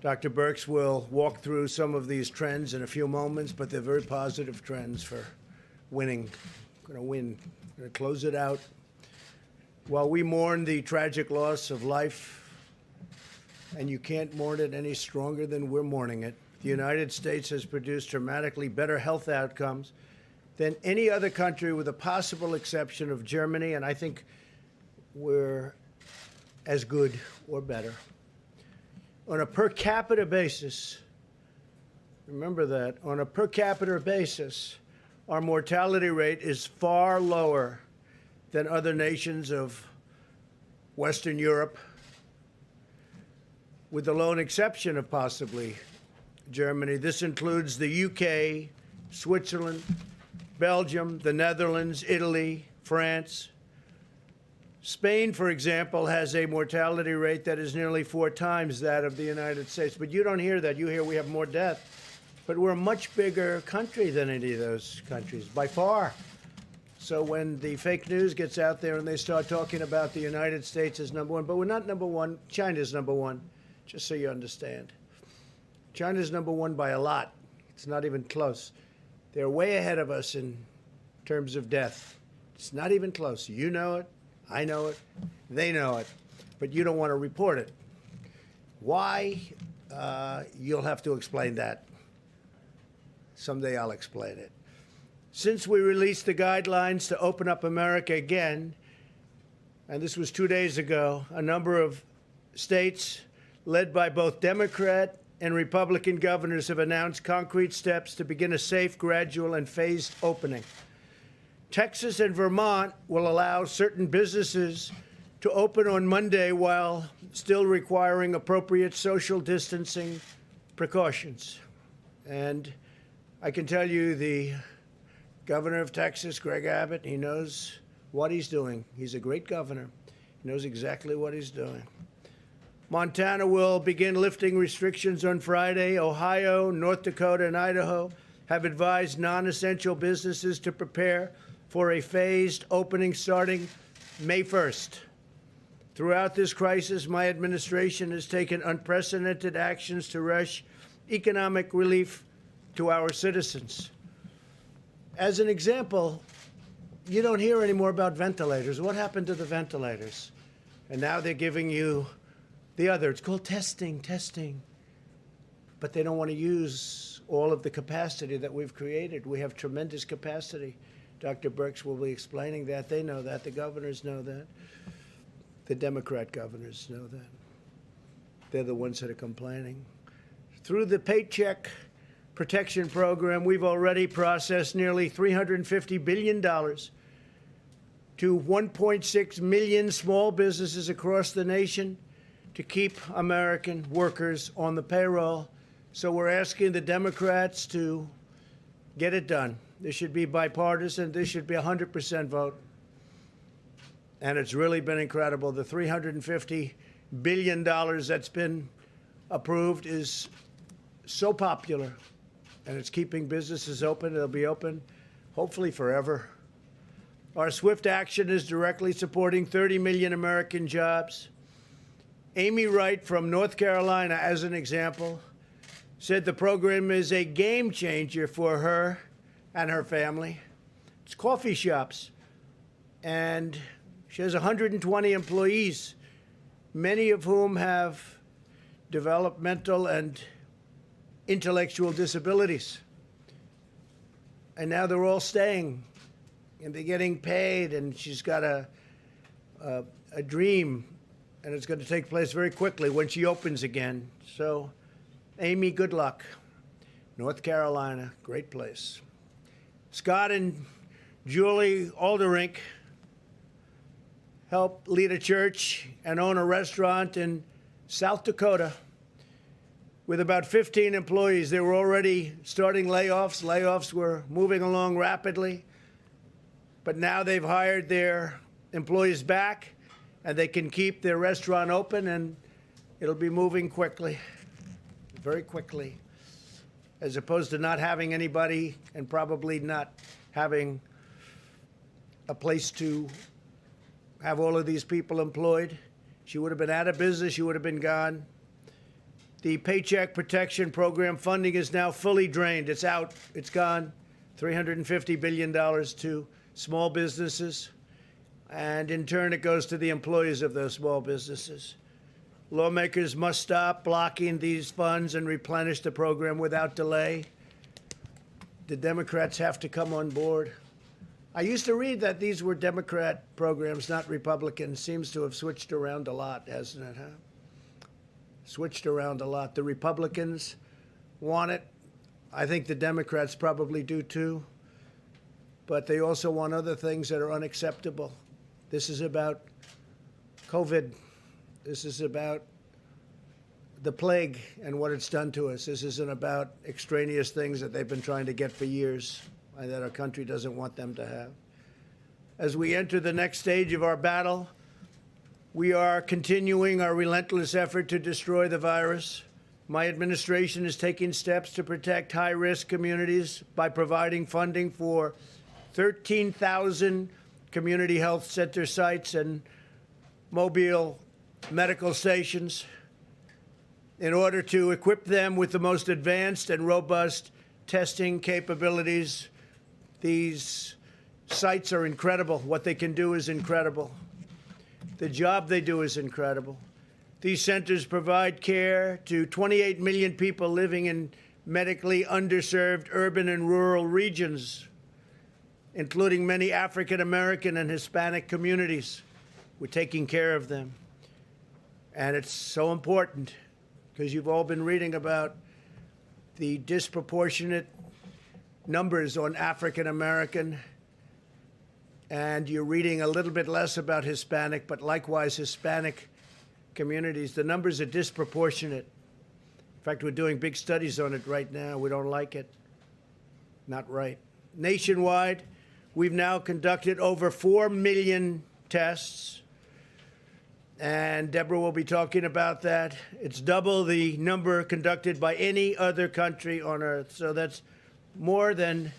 Dr. Birx will walk through some of these trends in a few moments, but they're very positive trends for winning. We're going to win. We're going to close it out. While we mourn the tragic loss of life, and you can't mourn it any stronger than we're mourning it, the United States has produced dramatically better health outcomes than any other country, with a possible exception of Germany, and I think we're as good or better. On a per capita basis, remember that, on a per capita basis, our mortality rate is far lower than other nations of Western Europe, with the lone exception of possibly Germany. This includes the UK, Switzerland, Belgium, the Netherlands, Italy, France. Spain, for example, has a mortality rate that is nearly 4 times that of the United States. But you don't hear that. You hear we have more death. But we're a much bigger country than any of those countries, by far. So when the fake news gets out there and they start talking about the United States as number one, but we're not number one. China's number one, just so you understand. China's number one by a lot. It's not even close. They're way ahead of us in terms of death. It's not even close. You know it. I know it. They know it. But you don't want to report it. Why? You'll have to explain that. Someday I'll explain it. Since we released the guidelines to open up America again, and this was 2 days ago, a number of states led by both Democrat and Republican governors have announced concrete steps to begin a safe, gradual, and phased opening. Texas and Vermont will allow certain businesses to open on Monday while still requiring appropriate social distancing precautions. And I can tell you the governor of Texas, Greg Abbott, he knows what he's doing. He's a great governor. He knows exactly what he's doing. Montana will begin lifting restrictions on Friday. Ohio, North Dakota, and Idaho have advised non-essential businesses to prepare for a phased opening starting May 1st. Throughout this crisis, my administration has taken unprecedented actions to rush economic relief to our citizens. As an example, you don't hear any more about ventilators. What happened to the ventilators? And now they're giving you the other. It's called testing. But they don't want to use all of the capacity that we've created. We have tremendous capacity. Dr. Birx will be explaining that. They know that. The governors know that. The Democrat governors know that. They're the ones that are complaining. Through the Paycheck Protection Program, we've already processed nearly $350 billion to 1.6 million small businesses across the nation to keep American workers on the payroll. So we're asking the Democrats to get it done. This should be bipartisan. This should be 100% vote. And it's really been incredible. The $350 billion that's been approved is so popular, and it's keeping businesses open. They'll be open, hopefully forever. Our swift action is directly supporting 30 million American jobs. Amy Wright from North Carolina, as an example, said the program is a game changer for her and her family. It's coffee shops, and she has 120 employees, many of whom have developmental and intellectual disabilities. And now they're all staying, and they're getting paid, and she's got a dream, and it's going to take place very quickly when she opens again. So, Amy, good luck. North Carolina, great place. Scott and Julie Alderink helped lead a church and own a restaurant in South Dakota with about 15 employees. They were already starting layoffs. Layoffs were moving along rapidly. But now they've hired their employees back, and they can keep their restaurant open, and it'll be moving quickly, very quickly, as opposed to not having anybody and probably not having a place to have all of these people employed. She would have been out of business. She would have been gone. The Paycheck Protection Program funding is now fully drained. It's out. It's gone. $350 billion to small businesses. And in turn, it goes to the employees of those small businesses. Lawmakers must stop blocking these funds and replenish the program without delay. The Democrats have to come on board. I used to read that these were Democrat programs, not Republican. Seems to have switched around a lot, hasn't it, huh? Switched around a lot. The Republicans want it. I think the Democrats probably do too. But they also want other things that are unacceptable. This is about COVID. This is about the plague and what it's done to us. This isn't about extraneous things that they've been trying to get for years and that our country doesn't want them to have. As we enter the next stage of our battle, we are continuing our relentless effort to destroy the virus. My administration is taking steps to protect high-risk communities by providing funding for 13,000 community health center sites and mobile medical stations in order to equip them with the most advanced and robust testing capabilities. These sites are incredible. What they can do is incredible. The job they do is incredible. These centers provide care to 28 million people living in medically underserved urban and rural regions, including many African American and Hispanic communities. We're taking care of them. And it's so important because you've all been reading about the disproportionate numbers on African American, and you're reading a little bit less about Hispanic, but likewise Hispanic communities. The numbers are disproportionate. In fact, we're doing big studies on it right now. We don't like it. Not right. Nationwide, we've now conducted over 4 million tests, and Deborah will be talking about that. It's double the number conducted by any other country on Earth. So that's more than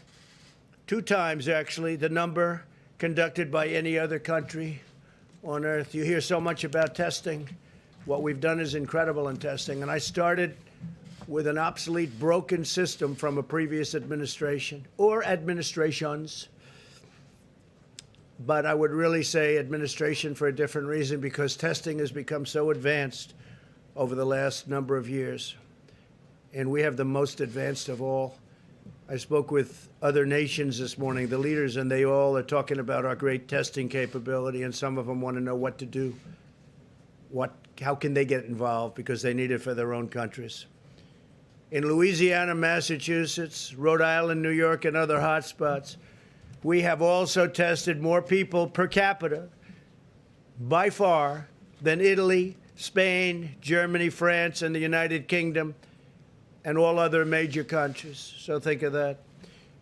2 times, actually, the number conducted by any other country on Earth. You hear so much about testing. What we've done is incredible in testing. And I started with an obsolete, broken system from a previous administration or administrations. But I would really say administration for a different reason, because testing has become so advanced over the last number of years. And we have the most advanced of all. I spoke with other nations this morning, the leaders, and they all are talking about our great testing capability, and some of them want to know what to do. How can they get involved, because they need it for their own countries. In Louisiana, Massachusetts, Rhode Island, New York, and other hotspots, we have also tested more people per capita, by far, than Italy, Spain, Germany, France, and the United Kingdom, and all other major countries. So think of that.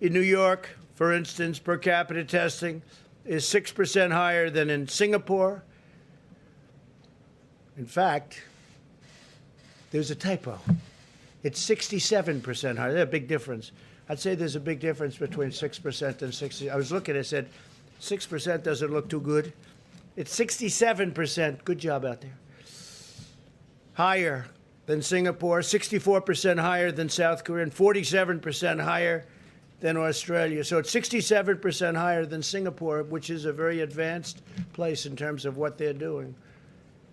In New York, for instance, per capita testing is 6% higher than in Singapore. In fact, there's a typo. It's 67% higher. There's a big difference. I'd say there's a big difference between 6% and 60%. I was looking, I said, 6% doesn't look too good. It's 67%. Good job out there. Higher than Singapore, 64% higher than South Korea, and 47% higher than Australia. So it's 67% higher than Singapore, which is a very advanced place in terms of what they're doing.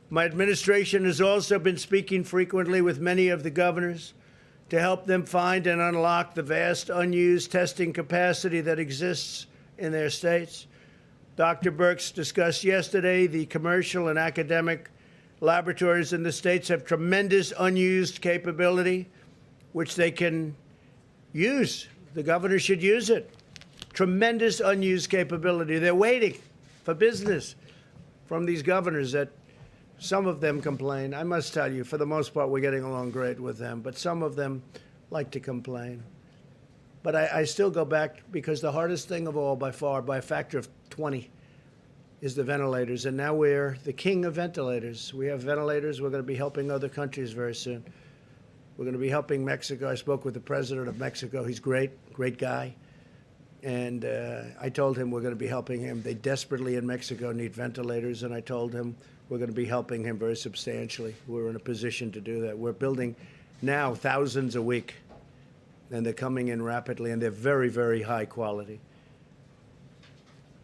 My administration has also been speaking frequently with many of the governors to help them find and unlock the vast unused testing capacity that exists in their states. Dr. Birx discussed yesterday the commercial and academic laboratories in the states have tremendous unused capability, which they can use. The governor should use it. Tremendous unused capability. They're waiting for business from these governors that some of them complain. I must tell you, for the most part, we're getting along great with them, but some of them like to complain. But I still go back, because the hardest thing of all, by far, by a factor of 20, is the ventilators. And now we're the king of ventilators. We have ventilators. We're going to be helping other countries very soon. We're going to be helping Mexico. I spoke with the president of Mexico. He's great, great guy. And I told him we're going to be helping him. They desperately in Mexico need ventilators, and I told him we're going to be helping him very substantially. We're in a position to do that. We're building now thousands a week. And they're coming in rapidly, and they're very, very high quality.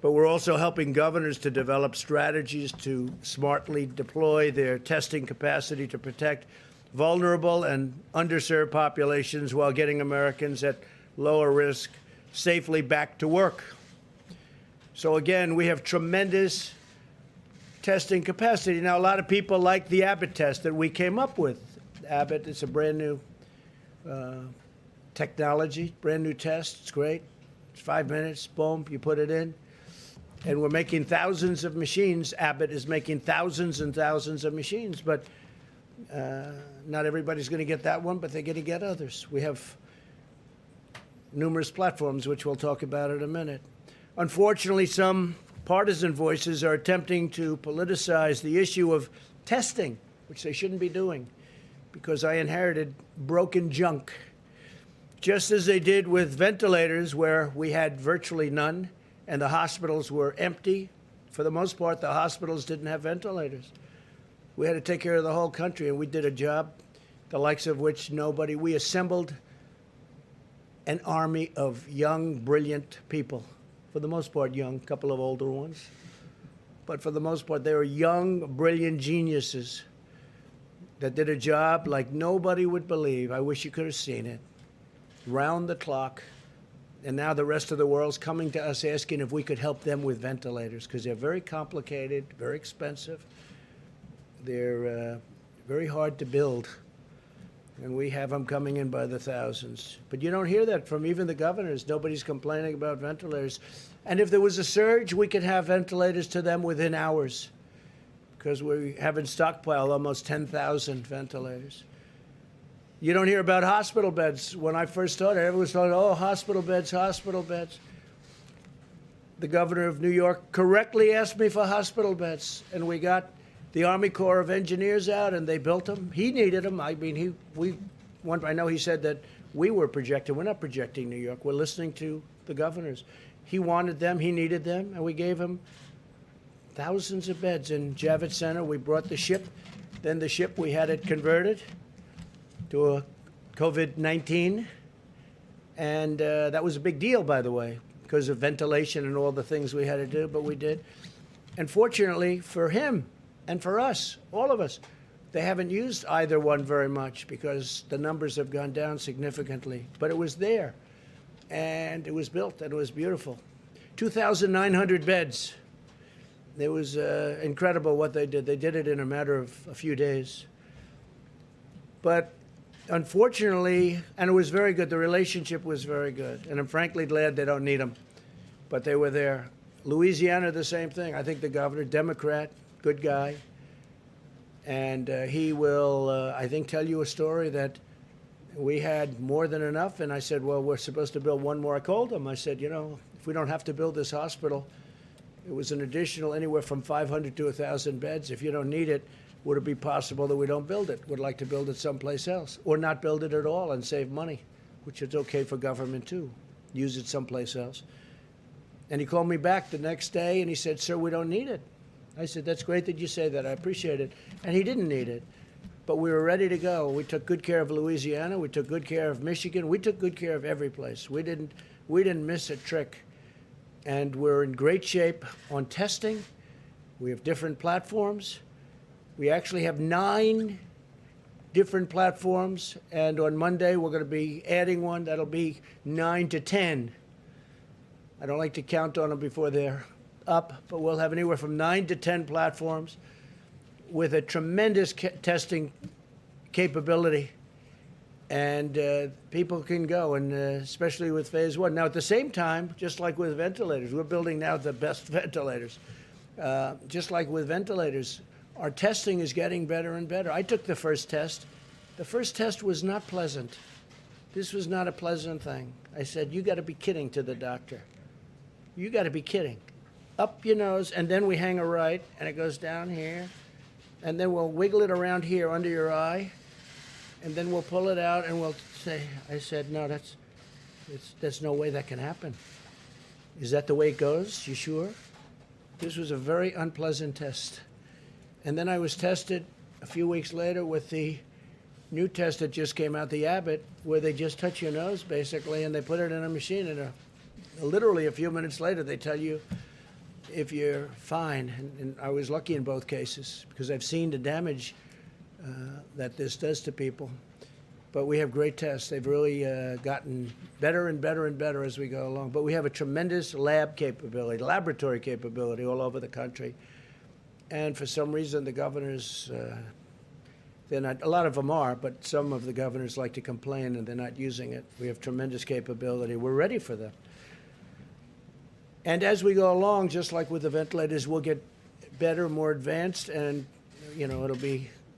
But we're also helping governors to develop strategies to smartly deploy their testing capacity to protect vulnerable and underserved populations while getting Americans at lower risk safely back to work. So again, we have tremendous testing capacity. Now, a lot of people like the Abbott test that we came up with. Abbott, it's a brand new technology, brand new test. It's great. It's 5 minutes, boom, you put it in. And we're making thousands of machines. Abbott is making thousands and thousands of machines. But not everybody's going to get that one, but they're going to get others. We have numerous platforms, which we'll talk about in a minute. Unfortunately, some partisan voices are attempting to politicize the issue of testing, which they shouldn't be doing, because I inherited broken junk, just as they did with ventilators, where we had virtually none, and the hospitals were empty. For the most part, the hospitals didn't have ventilators. We had to take care of the whole country, and we did a job, the likes of which nobody. We assembled an army of young, brilliant people. For the most part, young, a couple of older ones. But for the most part, they were young, brilliant geniuses that did a job like nobody would believe. I wish you could have seen it. Round the clock. And now the rest of the world's coming to us asking if we could help them with ventilators, because they're very complicated, very expensive. They're very hard to build. And we have them coming in by the thousands. But you don't hear that from even the governors. Nobody's complaining about ventilators. And if there was a surge, we could have ventilators to them within hours, because we have in stockpile almost 10,000 ventilators. You don't hear about hospital beds. When I first started, everyone thought, oh, hospital beds, hospital beds. The governor of New York correctly asked me for hospital beds, and we got the Army Corps of Engineers out, and they built them. He needed them. I mean, I know he said that we were projecting. We're not projecting New York. We're listening to the governors. He wanted them. He needed them, and we gave him thousands of beds. In Javits Center, we brought the ship. Then the ship, we had it converted to a COVID-19, and that was a big deal, by the way, because of ventilation and all the things we had to do, but we did. And fortunately for him and for us, all of us, they haven't used either one very much because the numbers have gone down significantly. But it was there, and it was built, and it was beautiful. 2,900 beds. It was incredible what they did. They did it in a matter of a few days. But unfortunately, and it was very good, the relationship was very good. And I'm frankly glad they don't need them, but they were there. Louisiana, the same thing. I think the governor, Democrat, good guy. And he will, I think, tell you a story that we had more than enough. And I said, well, we're supposed to build one more. I called him. I said, you know, if we don't have to build this hospital, it was an additional anywhere from 500 to 1,000 beds. If you don't need it, would it be possible that we don't build it? Would like to build it someplace else, or not build it at all and save money, which is okay for government too. Use it someplace else. And he called me back the next day and he said, sir, we don't need it. I said, that's great that you say that. I appreciate it. And he didn't need it. But we were ready to go. We took good care of Louisiana. We took good care of Michigan. We took good care of every place. We didn't miss a trick. And we're in great shape on testing. We have different platforms. We actually have 9 different platforms. And on Monday, we're going to be adding one. That'll be 9 to 10. I don't like to count on them before they're up, but we'll have anywhere from 9 to 10 platforms with a tremendous testing capability. And people can go, and especially with phase 1. Now, at the same time, just like with ventilators, we're building now the best ventilators. Just like with ventilators, our testing is getting better and better. I took the first test. The first test was not pleasant. This was not a pleasant thing. I said, you got to be kidding, to the doctor. You got to be kidding. Up your nose, and then we hang a right, and it goes down here. And then we'll wiggle it around here under your eye. And then we'll pull it out, and we'll say, I said, no, there's no way that can happen. Is that the way it goes? You sure? This was a very unpleasant test. And then I was tested a few weeks later with the new test that just came out, the Abbott, where they just touch your nose, basically, and they put it in a machine, and literally a few minutes later, they tell you if you're fine. And I was lucky in both cases, because I've seen the damage that this does to people. But we have great tests. They've really gotten better and better and better as we go along. But we have a tremendous laboratory capability all over the country. And for some reason, the governors, they're not, a lot of them are, but some of the governors like to complain and they're not using it. We have tremendous capability. We're ready for them. And as we go along, just like with the ventilators, we'll get better, more advanced, and, you know,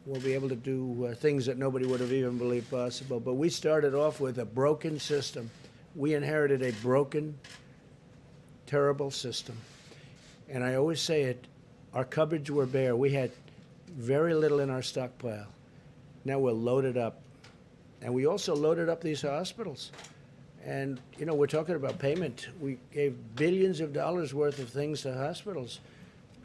we'll be able to do things that nobody would have even believed possible. But we started off with a broken system. We inherited a broken, terrible system. And I always say it, our cupboards were bare. We had very little in our stockpile. Now we're loaded up. And we also loaded up these hospitals. And, you know, we're talking about payment. We gave billions of dollars worth of things to hospitals.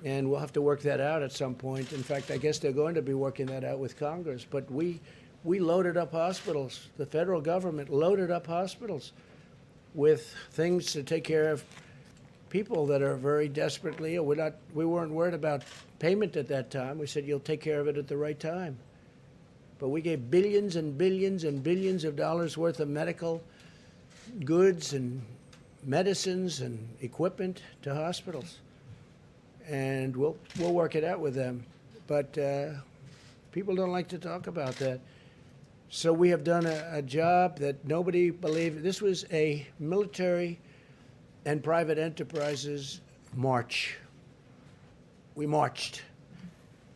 And we'll have to work that out at some point. In fact, I guess they're going to be working that out with Congress. But we loaded up hospitals. The federal government loaded up hospitals with things to take care of people that are very desperately ill. We weren't worried about payment at that time. We said, you'll take care of it at the right time. But we gave billions and billions and billions of dollars worth of medical goods and medicines and equipment to hospitals. And we'll work it out with them. But people don't like to talk about that. So we have done a job that nobody believed. This was a military and private enterprises march. We marched.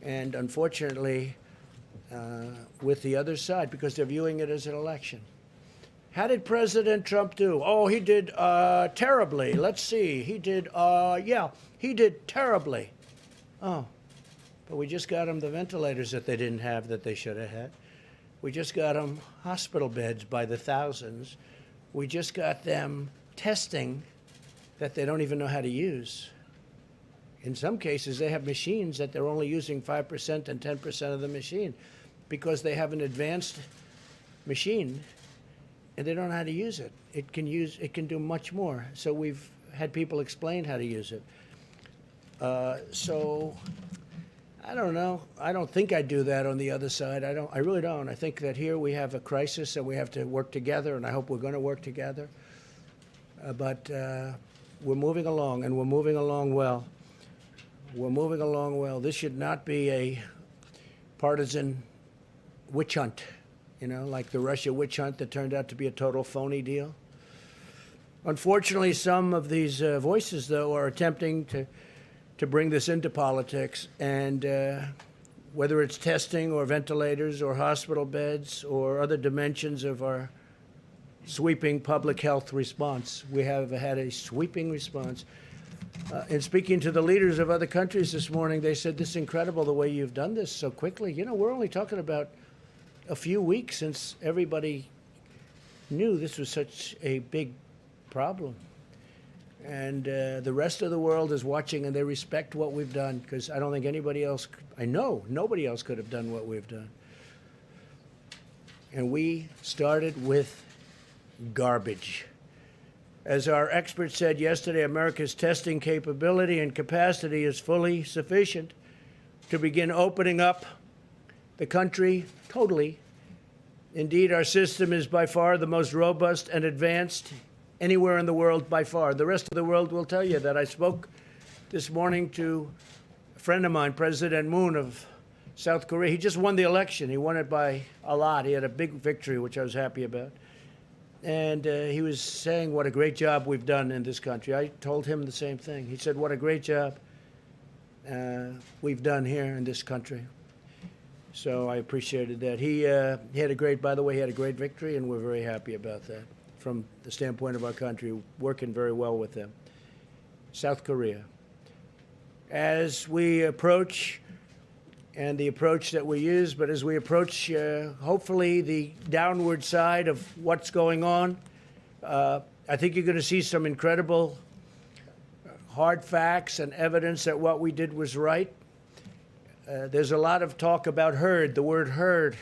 And unfortunately, with the other side, because they're viewing it as an election. How did President Trump do? Oh, he did terribly. Let's see. He did, he did terribly. Oh, but we just got him the ventilators that they didn't have that they should have had. We just got them hospital beds by the thousands. We just got them testing that they don't even know how to use. In some cases, they have machines that they're only using 5% and 10% of the machine because they have an advanced machine and they don't know how to use it. It can do much more. So we've had people explain how to use it. So I don't know. I don't think I'd do that on the other side. I really don't. I think that here we have a crisis and we have to work together, and I hope we're going to work together. But we're moving along, and we're moving along well. We're moving along well. This should not be a partisan witch hunt, you know, like the Russia witch hunt that turned out to be a total phony deal. Unfortunately, some of these voices, though, are attempting to bring this into politics, and whether it's testing or ventilators or hospital beds or other dimensions of our sweeping public health response. We have had a sweeping response. In speaking to the leaders of other countries this morning, they said, this is incredible the way you've done this so quickly. You know, we're only talking about a few weeks since everybody knew this was such a big problem. And the rest of the world is watching, and they respect what we've done, because I don't think anybody else, I know nobody else could have done what we've done. And we started with garbage. As our expert said yesterday, America's testing capability and capacity is fully sufficient to begin opening up the country totally. Indeed, our system is by far the most robust and advanced anywhere in the world by far. The rest of the world will tell you that. I spoke this morning to a friend of mine, President Moon of South Korea. He just won the election. He won it by a lot. He had a big victory, which I was happy about. And he was saying what a great job we've done in this country. I told him the same thing. He said, what a great job we've done here in this country. So I appreciated that. He had a great, by the way, he had a great victory, and we're very happy about that from the standpoint of our country, working very well with them. South Korea. As we approach, and the approach that we use, but as we approach, hopefully, the downward side of what's going on, I think you're going to see some incredible hard facts and evidence that what we did was right. There's a lot of talk about herd, the word herd.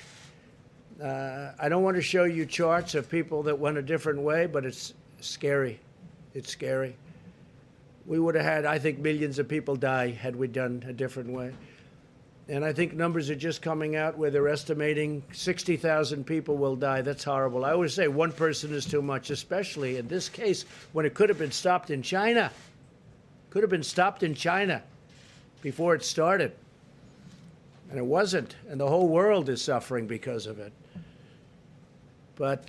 I don't want to show you charts of people that went a different way, but it's scary. It's scary. We would have had, I think, millions of people die had we done a different way. And I think numbers are just coming out where they're estimating 60,000 people will die. That's horrible. I always say one person is too much, especially in this case when it could have been stopped in China. Could have been stopped in China before it started. And it wasn't. And the whole world is suffering because of it. But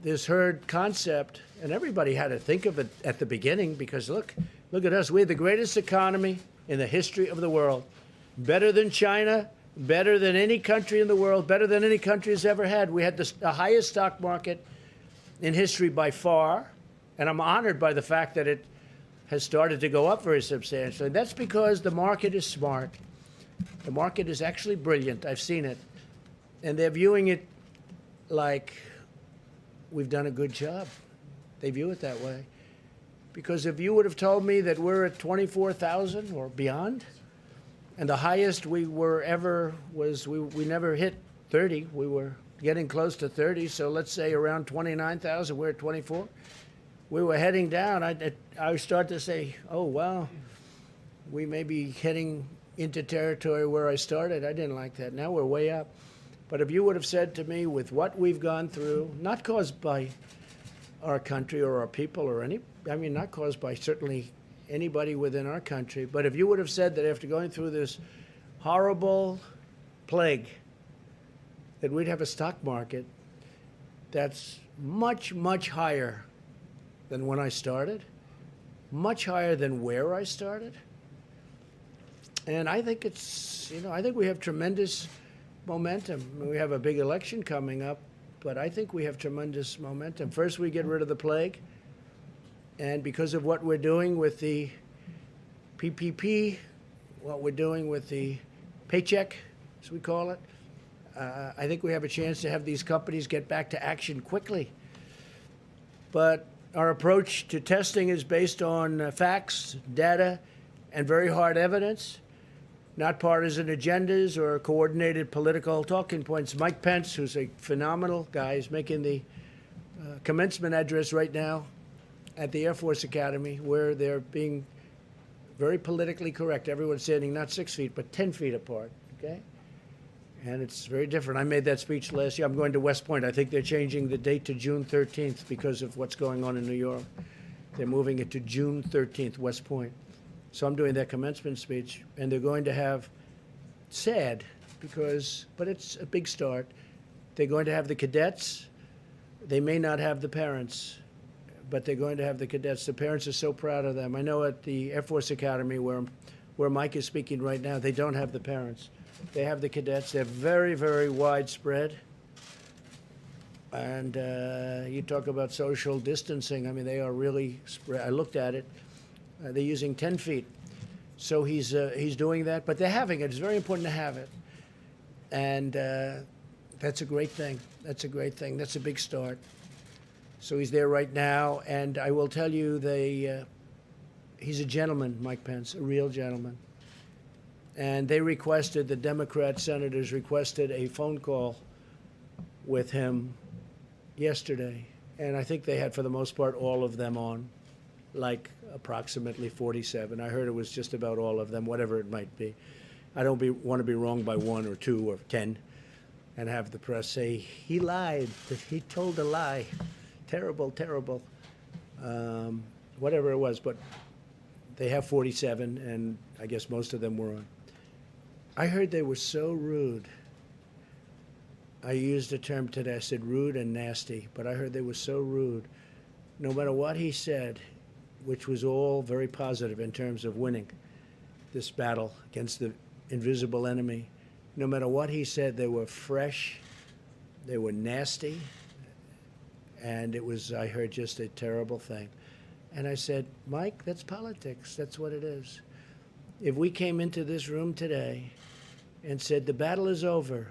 this herd concept, and everybody had to think of it at the beginning because look at us. We have the greatest economy in the history of the world. Better than China, better than any country in the world, better than any country has ever had. We had the highest stock market in history by far. And I'm honored by the fact that it has started to go up very substantially. That's because the market is smart. The market is actually brilliant. I've seen it. And they're viewing it like we've done a good job. They view it that way. Because if you would have told me that we're at 24,000 or beyond, and the highest we were ever was, we never hit 30. We were getting close to 30. So let's say around 29,000, we're at 24. We were heading down. I would start to say, oh, wow, we may be heading into territory where I started. I didn't like that. Now we're way up. But if you would have said to me, with what we've gone through, not caused by our country or our people or not caused by certainly anybody within our country, but if you would have said that after going through this horrible plague, that we'd have a stock market that's much, much higher than when I started, much higher than where I started. And I think I think we have tremendous momentum. We have a big election coming up, but I think we have tremendous momentum. First, we get rid of the plague. And because of what we're doing with the PPP, what we're doing with the paycheck, as we call it, I think we have a chance to have these companies get back to action quickly. But our approach to testing is based on facts, data, and very hard evidence, not partisan agendas or coordinated political talking points. Mike Pence, who's a phenomenal guy, is making the commencement address right now at the Air Force Academy, where they're being very politically correct. Everyone's standing not 6 feet, but 10 feet apart, okay? And it's very different. I made that speech last year. I'm going to West Point. I think they're changing the date to June 13th because of what's going on in New York. They're moving it to June 13th, West Point. So I'm doing that commencement speech, and they're going to have, sad, but it's a big start. They're going to have the cadets. They may not have the parents, but they're going to have the cadets. The parents are so proud of them. I know at the Air Force Academy, where Mike is speaking right now, they don't have the parents. They have the cadets. They're very, very widespread. And you talk about social distancing. I mean, they are really spread. I looked at it. They're using 10 feet. So he's doing that. But they're having it. It's very important to have it. And that's a great thing. That's a great thing. That's a big start. So he's there right now. And I will tell you, he's a gentleman, Mike Pence, a real gentleman. And the Democrat senators requested a phone call with him yesterday. And I think they had, for the most part, all of them on, like approximately 47. I heard it was just about all of them, whatever it might be. I don't want to be wrong by 1 or 2 or 10 and have the press say, he lied, he told a lie. Terrible, terrible. Whatever it was, but they have 47, and I guess most of them were on. I heard they were so rude. I used a term today. I said rude and nasty, but I heard they were so rude. No matter what he said, which was all very positive in terms of winning this battle against the invisible enemy, no matter what he said, they were fresh, they were nasty, and it was, I heard, just a terrible thing. And I said, Mike, that's politics. That's what it is. If we came into this room today and said, the battle is over,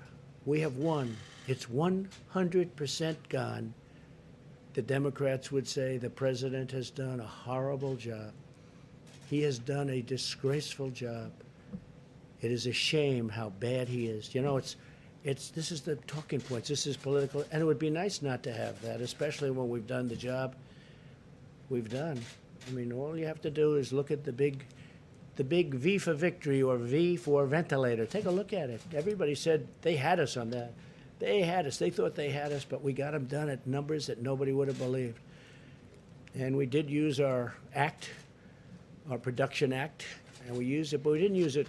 we have won, it's 100% gone, the Democrats would say the president has done a horrible job. He has done a disgraceful job. It is a shame how bad he is. You know, This is the talking points. This is political, and it would be nice not to have that, especially when we've done the job we've done. I mean, all you have to do is look at the big V for victory or V for ventilator. Take a look at it. Everybody said they had us on that. They had us. They thought they had us, but we got them done at numbers that nobody would have believed. And we did use our act, our production act, and we used it, but we didn't use it.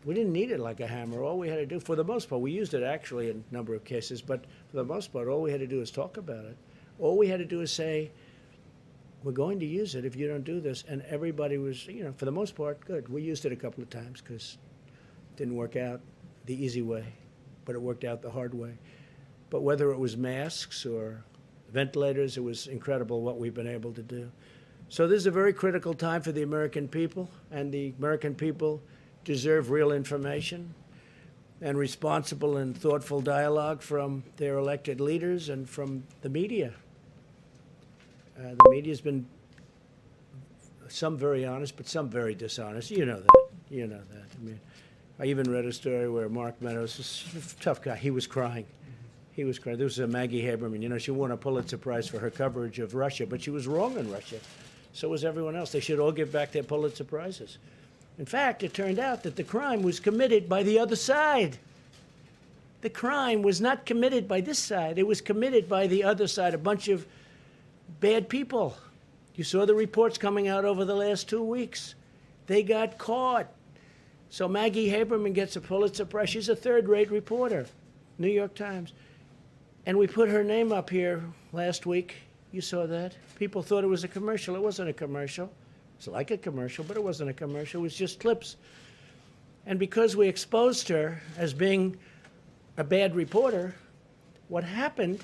We didn't need it like a hammer. All we had to do, for the most part, we used it actually in a number of cases, but for the most part, all we had to do is talk about it. All we had to do is say, we're going to use it if you don't do this. And everybody was, for the most part, good. We used it a couple of times because it didn't work out the easy way, but it worked out the hard way. But whether it was masks or ventilators, it was incredible what we've been able to do. So this is a very critical time for the American people, and the American people deserve real information and responsible and thoughtful dialogue from their elected leaders and from the media. The media's been some very honest, but some very dishonest. You know that. You know that. I mean, I even read a story where Mark Meadows, this tough guy, he was crying. He was crying. There was a Maggie Haberman. She won a Pulitzer Prize for her coverage of Russia, but she was wrong on Russia. So was everyone else. They should all give back their Pulitzer Prizes. In fact, it turned out that the crime was committed by the other side. The crime was not committed by this side. It was committed by the other side, a bunch of bad people. You saw the reports coming out over the last 2 weeks. They got caught. So Maggie Haberman gets a Pulitzer Prize. She's a third-rate reporter, New York Times. And we put her name up here last week. You saw that. People thought it was a commercial. It wasn't a commercial. It's like a commercial, but it wasn't a commercial. It was just clips. And because we exposed her as being a bad reporter, what happened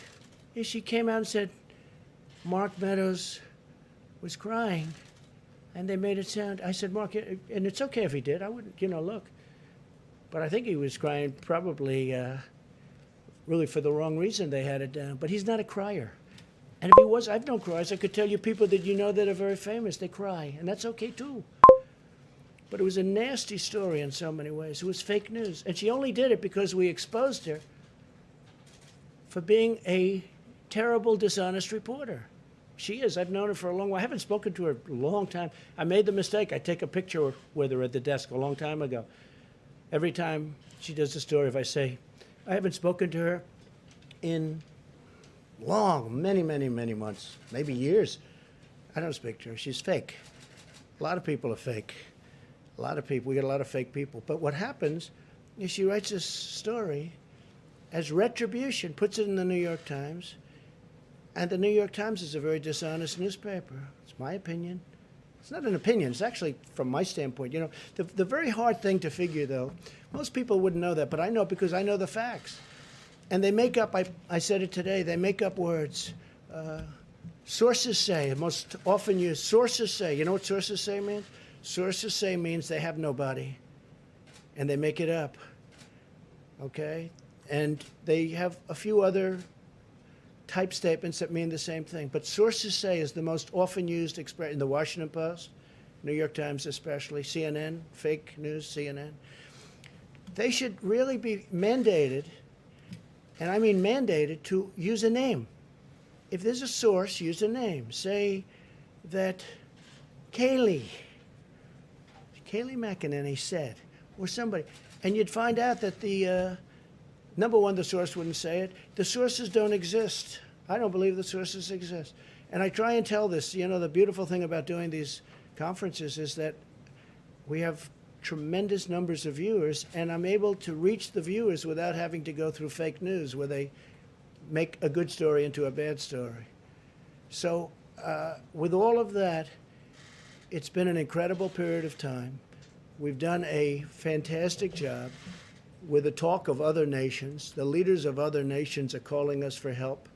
is she came out and said, Mark Meadows was crying, and they made it sound. I said, Mark, and it's okay if he did. I wouldn't, look. But I think he was crying probably really for the wrong reason they had it down. But he's not a crier. And if he was, I've known criers. I could tell you people that that are very famous, they cry, and that's okay too. But it was a nasty story in so many ways. It was fake news. And she only did it because we exposed her for being a terrible, dishonest reporter. She is. I've known her for a long while. I haven't spoken to her a long time. I made the mistake. I take a picture with her at the desk a long time ago. Every time she does a story, if I say, I haven't spoken to her in many, many, many months, maybe years, I don't speak to her. She's fake. A lot of people are fake. A lot of people. We get a lot of fake people. But what happens is she writes this story as retribution, puts it in the New York Times, and the New York Times is a very dishonest newspaper. It's my opinion. It's not an opinion. It's actually, from my standpoint, the very hard thing to figure, though, most people wouldn't know that, but I know because I know the facts. And they make up, I said it today, they make up words. Sources say, most often used, sources say. You know what sources say means? Sources say means they have nobody, and they make it up, okay? And they have a few other type statements that mean the same thing. But sources say is the most often used expression in the Washington Post, New York Times especially, CNN, fake news, CNN. They should really be mandated, and I mean mandated, to use a name. If there's a source, use a name. Say that Kayleigh McEnany said, or somebody. And you'd find out that the, number one, the source wouldn't say it. The sources don't exist. I don't believe the sources exist. And I try and tell this, the beautiful thing about doing these conferences is that we have tremendous numbers of viewers, and I'm able to reach the viewers without having to go through fake news where they make a good story into a bad story. So with all of that, it's been an incredible period of time. We've done a fantastic job with the talk of other nations. The leaders of other nations are calling us for help.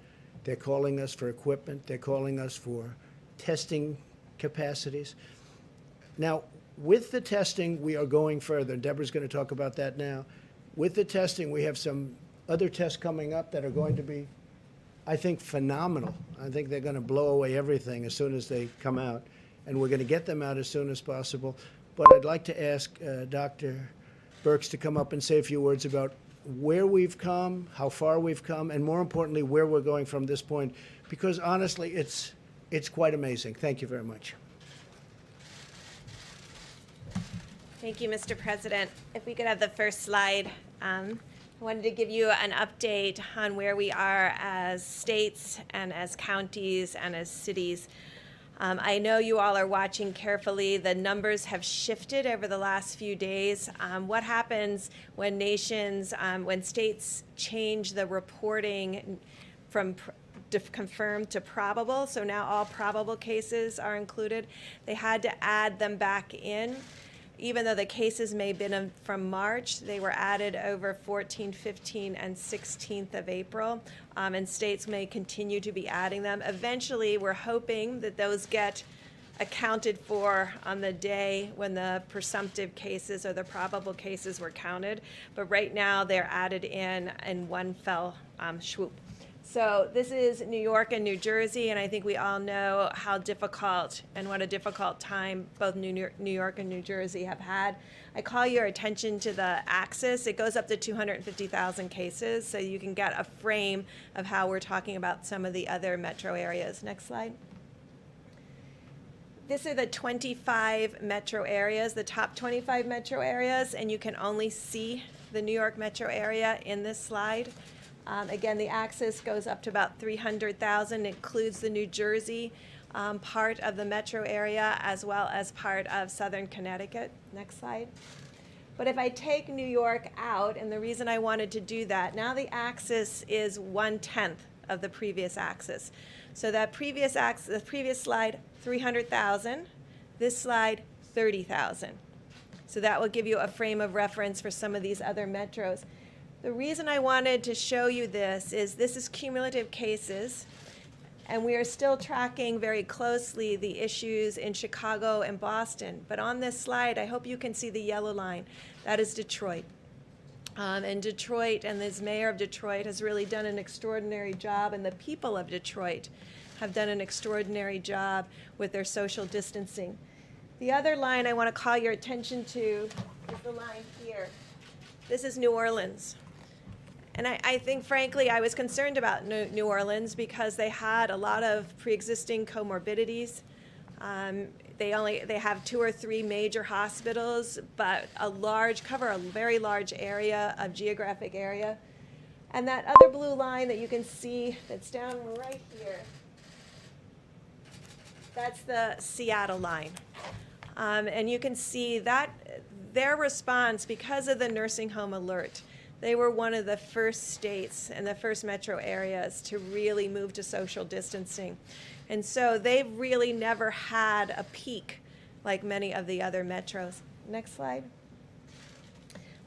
They're calling us for equipment. They're calling us for testing capacities. Now, with the testing, we are going further. Deborah's going to talk about that now. With the testing, we have some other tests coming up that are going to be, I think, phenomenal. I think they're going to blow away everything as soon as they come out. And we're going to get them out as soon as possible. But I'd like to ask Dr. Birx to come up and say a few words about where we've come, how far we've come, and more importantly, where we're going from this point, because honestly, it's quite amazing. Thank you very much. Thank you, Mr. President. If we could have the first slide. I wanted to give you an update on where we are as states and as counties and as cities. I know you all are watching carefully. The numbers have shifted over the last few days. What happens when when states change the reporting from confirmed to probable? So now all probable cases are included. They had to add them back in. Even though the cases may have been from March, they were added over 14th, 15th, and 16th of April, and states may continue to be adding them. Eventually, we're hoping that those get accounted for on the day when the presumptive cases or the probable cases were counted, but right now they're added in one fell swoop. So this is New York and New Jersey, and I think we all know how difficult and what a difficult time both New York and New Jersey have had. I call your attention to the axis. It goes up to 250,000 cases, so you can get a frame of how we're talking about some of the other metro areas. Next slide. These are the 25 metro areas, the top 25 metro areas, and you can only see the New York metro area in this slide. Again, the axis goes up to about 300,000, includes the New Jersey part of the metro area as well as part of southern Connecticut. Next slide. But if I take New York out, and the reason I wanted to do that, now the axis is 1/10 of the previous axis. So that previous axis, the previous slide, 300,000. This slide, 30,000. So that will give you a frame of reference for some of these other metros. The reason I wanted to show you this is cumulative cases, and we are still tracking very closely the issues in Chicago and Boston. But on this slide, I hope you can see the yellow line. That is Detroit. And Detroit and this mayor of Detroit has really done an extraordinary job, and the people of Detroit have done an extraordinary job with their social distancing. The other line I want to call your attention to is the line here. This is New Orleans. And I think, frankly, I was concerned about New Orleans because they had a lot of pre-existing comorbidities. They have 2 or 3 major hospitals, but cover a very large area of geographic area. And that other blue line that you can see that's down right here, that's the Seattle line. And you can see that their response, because of the nursing home alert, they were one of the first states and the first metro areas to really move to social distancing. And so they've really never had a peak like many of the other metros. Next slide.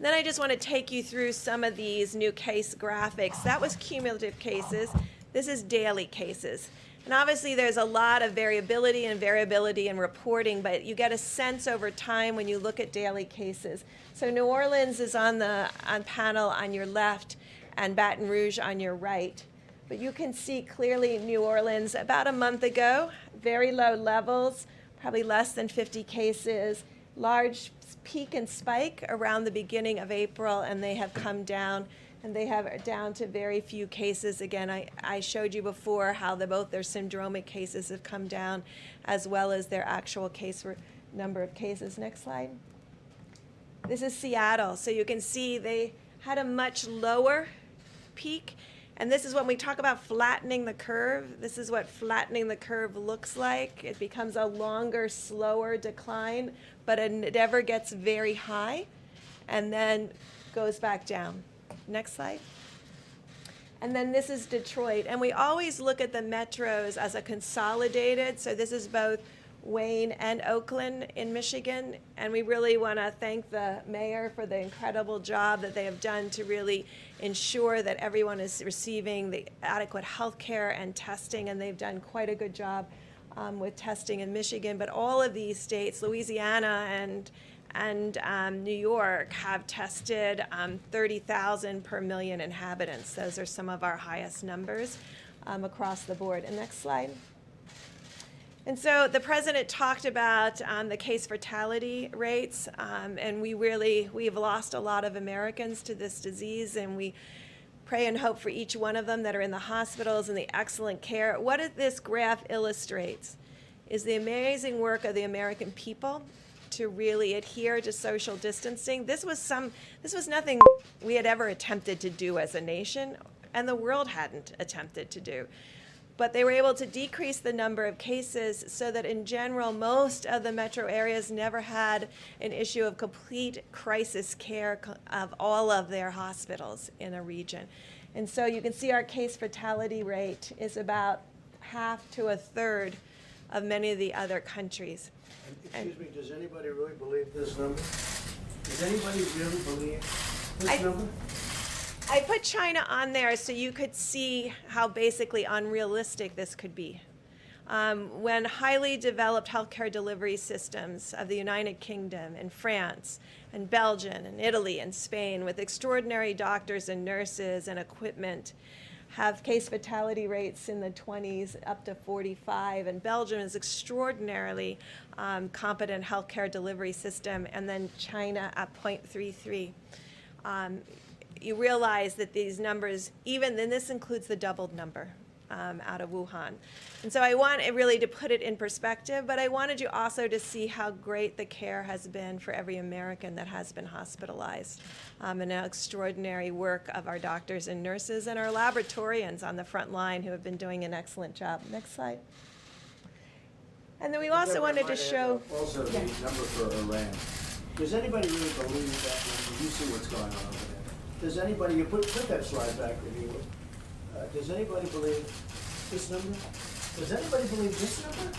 Then I just want to take you through some of these new case graphics. That was cumulative cases. This is daily cases. And obviously there's a lot of variability in reporting, but you get a sense over time when you look at daily cases. So New Orleans is on panel on your left and Baton Rouge on your right. But you can see clearly New Orleans about a month ago, very low levels, probably less than 50 cases, large peak and spike around the beginning of April, and they have come down. And they have down to very few cases. Again, I showed you before how both their syndromic cases have come down as well as their actual number of cases. Next slide. This is Seattle. So you can see they had a much lower peak. And this is when we talk about flattening the curve. This is what flattening the curve looks like. It becomes a longer, slower decline, but it never gets very high and then goes back down. Next slide. And then this is Detroit. And we always look at the metros as a consolidated. So this is both Wayne and Oakland in Michigan. And we really want to thank the mayor for the incredible job that they have done to really ensure that everyone is receiving the adequate health care and testing. And they've done quite a good job with testing in Michigan. But all of these states, Louisiana and New York, have tested 30,000 per million inhabitants. Those are some of our highest numbers across the board. And next slide. And so the president talked about the case fatality rates, and we've lost a lot of Americans to this disease, and we pray and hope for each one of them that are in the hospitals and the excellent care. What this graph illustrates is the amazing work of the American people to really adhere to social distancing. This was nothing we had ever attempted to do as a nation, and the world hadn't attempted to do. But they were able to decrease the number of cases so that in general, most of the metro areas never had an issue of complete crisis care of all of their hospitals in a region. And so you can see our case fatality rate is about half to a third of many of the other countries. Excuse me, does anybody really believe this number? Does anybody really believe this number? I put China on there so you could see how basically unrealistic this could be. When highly developed healthcare delivery systems of the United Kingdom and France and Belgium and Italy and Spain with extraordinary doctors and nurses and equipment have case fatality rates in the 20s up to 45, and Belgium is extraordinarily competent healthcare delivery system, and then China at 0.33. You realize that these numbers, even then this includes the doubled number out of Wuhan. And so I want it really to put it in perspective, but I wanted you also to see how great the care has been for every American that has been hospitalized, and the extraordinary work of our doctors and nurses and our laboratorians on the front line who have been doing an excellent job. Next slide. And then we also wanted to show... Also the number for Iran. Does anybody really believe that number? You see what's going on over there. Does anybody, you put that slide back if you would. Does anybody believe this number? Does anybody believe this number?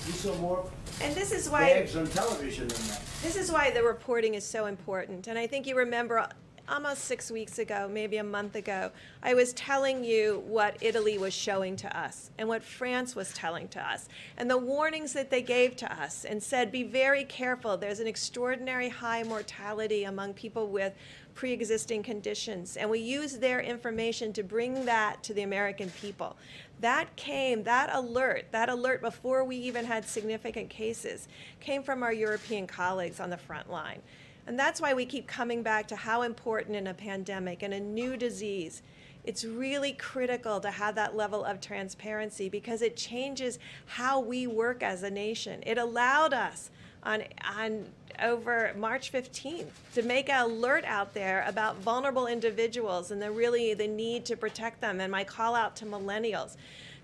You saw more and this is why bags on television than that. This is why the reporting is so important. And I think you remember almost 6 weeks ago, maybe a month ago, I was telling you what Italy was showing to us and what France was telling to us and the warnings that they gave to us and said, be very careful. There's an extraordinary high mortality among people with pre-existing conditions. And we used their information to bring that to the American people. That alert before we even had significant cases, came from our European colleagues on the front line. And that's why we keep coming back to how important in a pandemic and a new disease, it's really critical to have that level of transparency because it changes how we work as a nation. It allowed us on over March 15th to make an alert out there about vulnerable individuals and the need to protect them. And my call out to millennials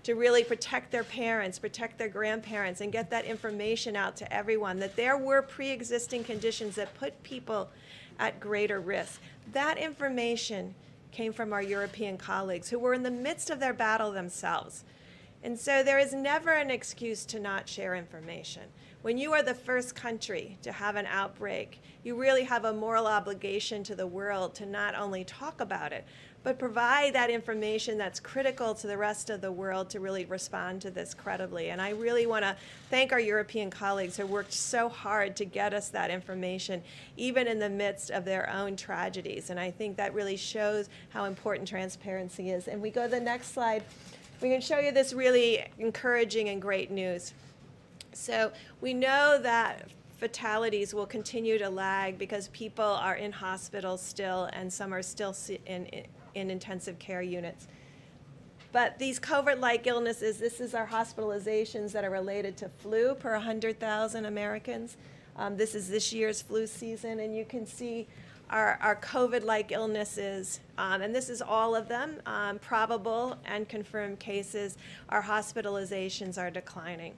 to really protect their parents, protect their grandparents, and get that information out to everyone, that there were pre-existing conditions that put people at greater risk. That information came from our European colleagues who were in the midst of their battle themselves. And so there is never an excuse to not share information. When you are the first country to have an outbreak, you really have a moral obligation to the world to not only talk about it, but provide that information that's critical to the rest of the world to really respond to this credibly. And I really want to thank our European colleagues who worked so hard to get us that information, even in the midst of their own tragedies. And I think that really shows how important transparency is. And we go to the next slide. We can show you this really encouraging and great news. So we know that fatalities will continue to lag because people are in hospitals still, and some are still in intensive care units. But these COVID-like illnesses, this is our hospitalizations that are related to flu per 100,000 Americans. This is this year's flu season, and you can see our COVID-like illnesses, and this is all of them, probable and confirmed cases. Our hospitalizations are declining.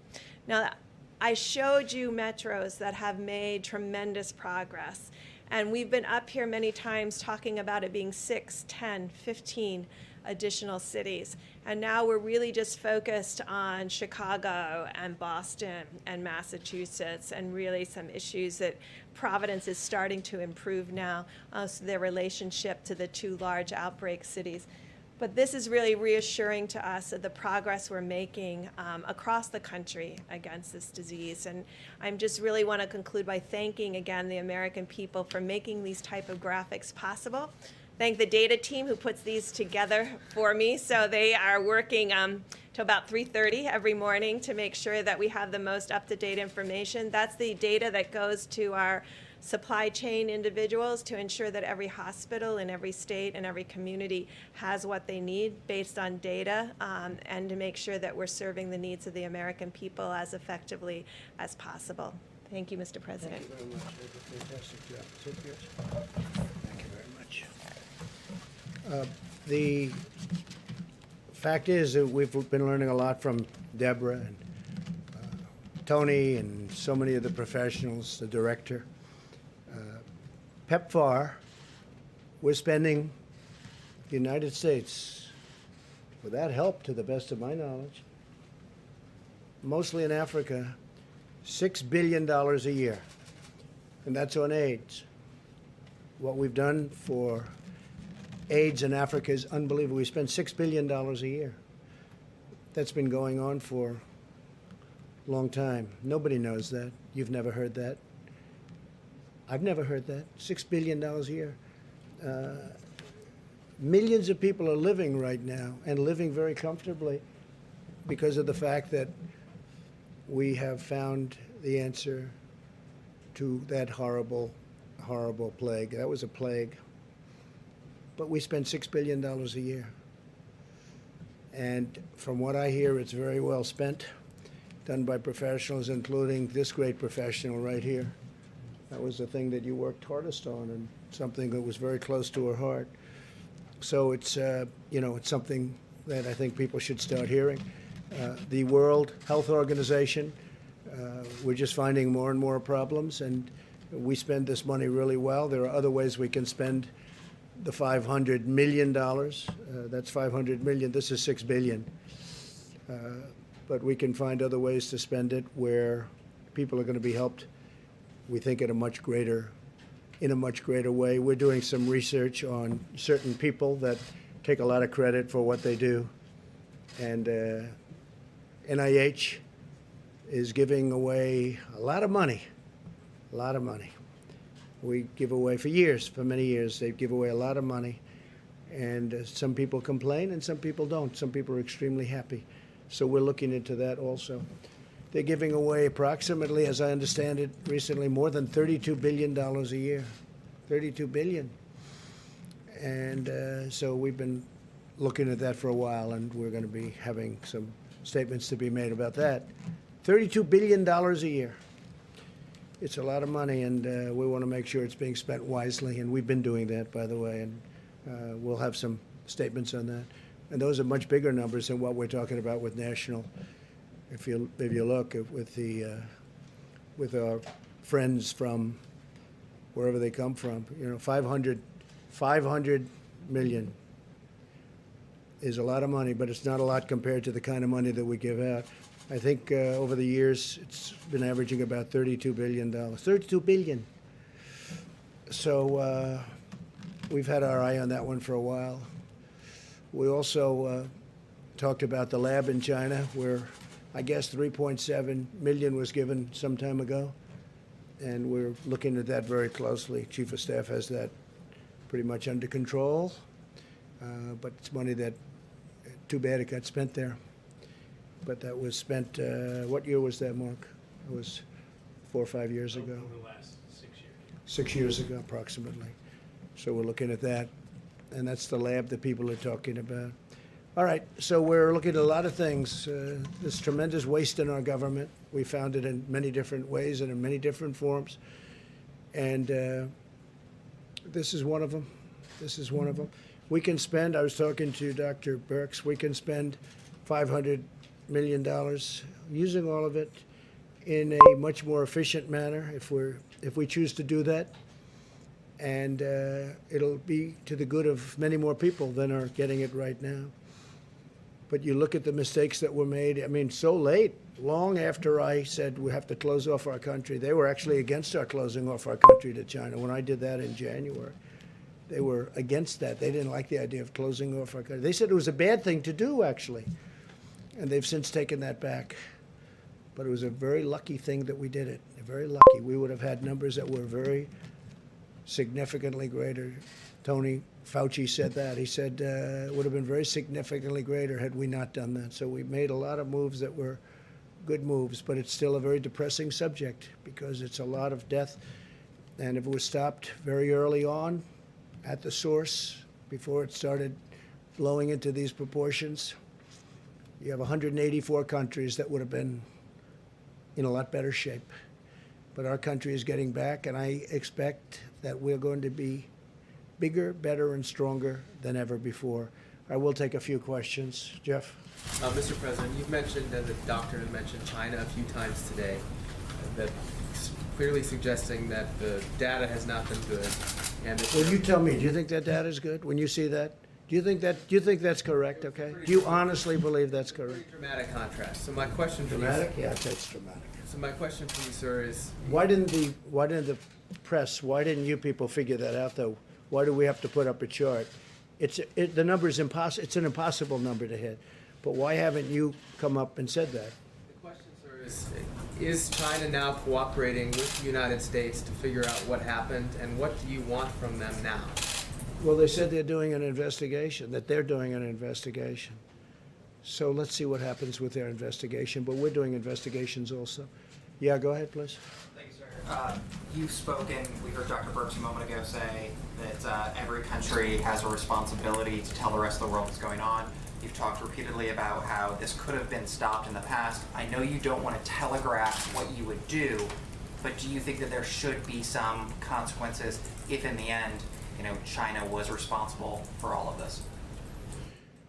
Now, I showed you metros that have made tremendous progress. And we've been up here many times talking about it being 6, 10, 15 additional cities. And now we're really just focused on Chicago and Boston and Massachusetts and really some issues that Providence is starting to improve now, so their relationship to the two large outbreak cities. But this is really reassuring to us of the progress we're making across the country against this disease. And I just really want to conclude by thanking again the American people for making these type of graphics possible. Thank the data team who puts these together for me. So they are working to about 3:30 every morning to make sure that we have the most up-to-date information. That's the data that goes to our supply chain individuals to ensure that every hospital in every state and every community has what they need based on data, and to make sure that we're serving the needs of the American people as effectively as possible. Thank you, Mr. President. Thank you very much. You did a fantastic job. Is it yours? Thank you very much. The fact is that we've been learning a lot from Deborah and Tony and so many of the professionals, the director. PEPFAR, we're spending the United States, with that help, to the best of my knowledge, mostly in Africa, $6 billion a year, and that's on AIDS. What we've done for AIDS in Africa is unbelievable. We spend $6 billion a year. That's been going on for a long time. Nobody knows that. You've never heard that. I've never heard that. $6 billion a year. Millions of people are living right now, and living very comfortably, because of the fact that we have found the answer to that horrible, horrible plague. That was a plague. But we spend $6 billion a year. And from what I hear, it's very well spent, done by professionals, including this great professional right here. That was the thing that you worked hardest on, and something that was very close to her heart. So it's, it's something that I think people should start hearing. The World Health Organization, we're just finding more and more problems, and we spend this money really well. There are other ways we can spend the $500 million. That's $500 million. This is $6 billion. But we can find other ways to spend it where people are going to be helped, we think, in a much greater way. We're doing some research on certain people that take a lot of credit for what they do. And NIH is giving away a lot of money, We give away for many years, they give away a lot of money. And some people complain and some people don't. Some people are extremely happy. So we're looking into that also. They're giving away approximately, as I understand it recently, more than $32 billion a year. $32 billion. And so we've been looking at that for a while, and we're going to be having some statements to be made about that. $32 billion a year. It's a lot of money, and we want to make sure it's being spent wisely, and we've been doing that, by the way, and we'll have some statements on that. And those are much bigger numbers than what we're talking about with national. If you look with our friends from wherever they come from, 500 million is a lot of money, but it's not a lot compared to the kind of money that we give out. I think over the years it's been averaging about $32 billion. $32 billion. So we've had our eye on that one for a while. We also talked about the lab in China, where I guess 3.7 million was given some time ago, and we're looking at that very closely. Chief of Staff has that pretty much under control, but it's money that, too bad it got spent there. But that was spent, what year was that, Mark? It was 4 or 5 years ago. Over the last 6 years. 6 years ago, approximately. So we're looking at that, and that's the lab that people are talking about. All right, so we're looking at a lot of things. There's tremendous waste in our government. We found it in many different ways and in many different forms. And this is one of them. This is one of them. We can spend, I was talking to Dr. Birx, we can spend $500 million using all of it in a much more efficient manner if we choose to do that. And it'll be to the good of many more people than are getting it right now. But you look at the mistakes that were made, I mean, so late, long after I said we have to close off our country. They were actually against our closing off our country to China. When I did that in January, they were against that. They didn't like the idea of closing off our country. They said it was a bad thing to do, actually. And they've since taken that back. But it was a very lucky thing that we did it, very lucky. We would have had numbers that were very significantly greater. Tony Fauci said that. He said it would have been very significantly greater had we not done that. So we made a lot of moves that were good moves, but it's still a very depressing subject because it's a lot of death. And if it was stopped very early on at the source, before it started blowing into these proportions, you have 184 countries that would have been in a lot better shape. But our country is getting back, and I expect that we're going to be bigger, better, and stronger than ever before. I will take a few questions. Jeff? Mr. President, you've mentioned, and the doctor has mentioned China a few times today, that clearly suggesting that the data has not been good. And Well, you tell me, do you think that data is good when you see that? Do you think that's correct, okay? Do you honestly believe that's correct? pretty dramatic contrast. So my question for Dramatic? you, Yeah, that's dramatic. so my question for you, sir, is Why didn't the press, why didn't you people figure that out, though? Why do we have to put up a chart? The number is impossible, it's an impossible number to hit. But why haven't you come up and said that? the question, sir, is China now cooperating with the United States to figure out what happened, and what do you want from them now? Well, they said they're doing an investigation, that they're doing an investigation. So let's see what happens with their investigation, but we're doing investigations also. Yeah, go ahead, please. Thank you, sir. You've spoken, we heard Dr. Burks a moment ago say that every country has a responsibility to tell the rest of the world what's going on. You've talked repeatedly about how this could have been stopped in the past. I know you don't want to telegraph what you would do, but do you think that there should be some consequences if in the end, China was responsible for all of this?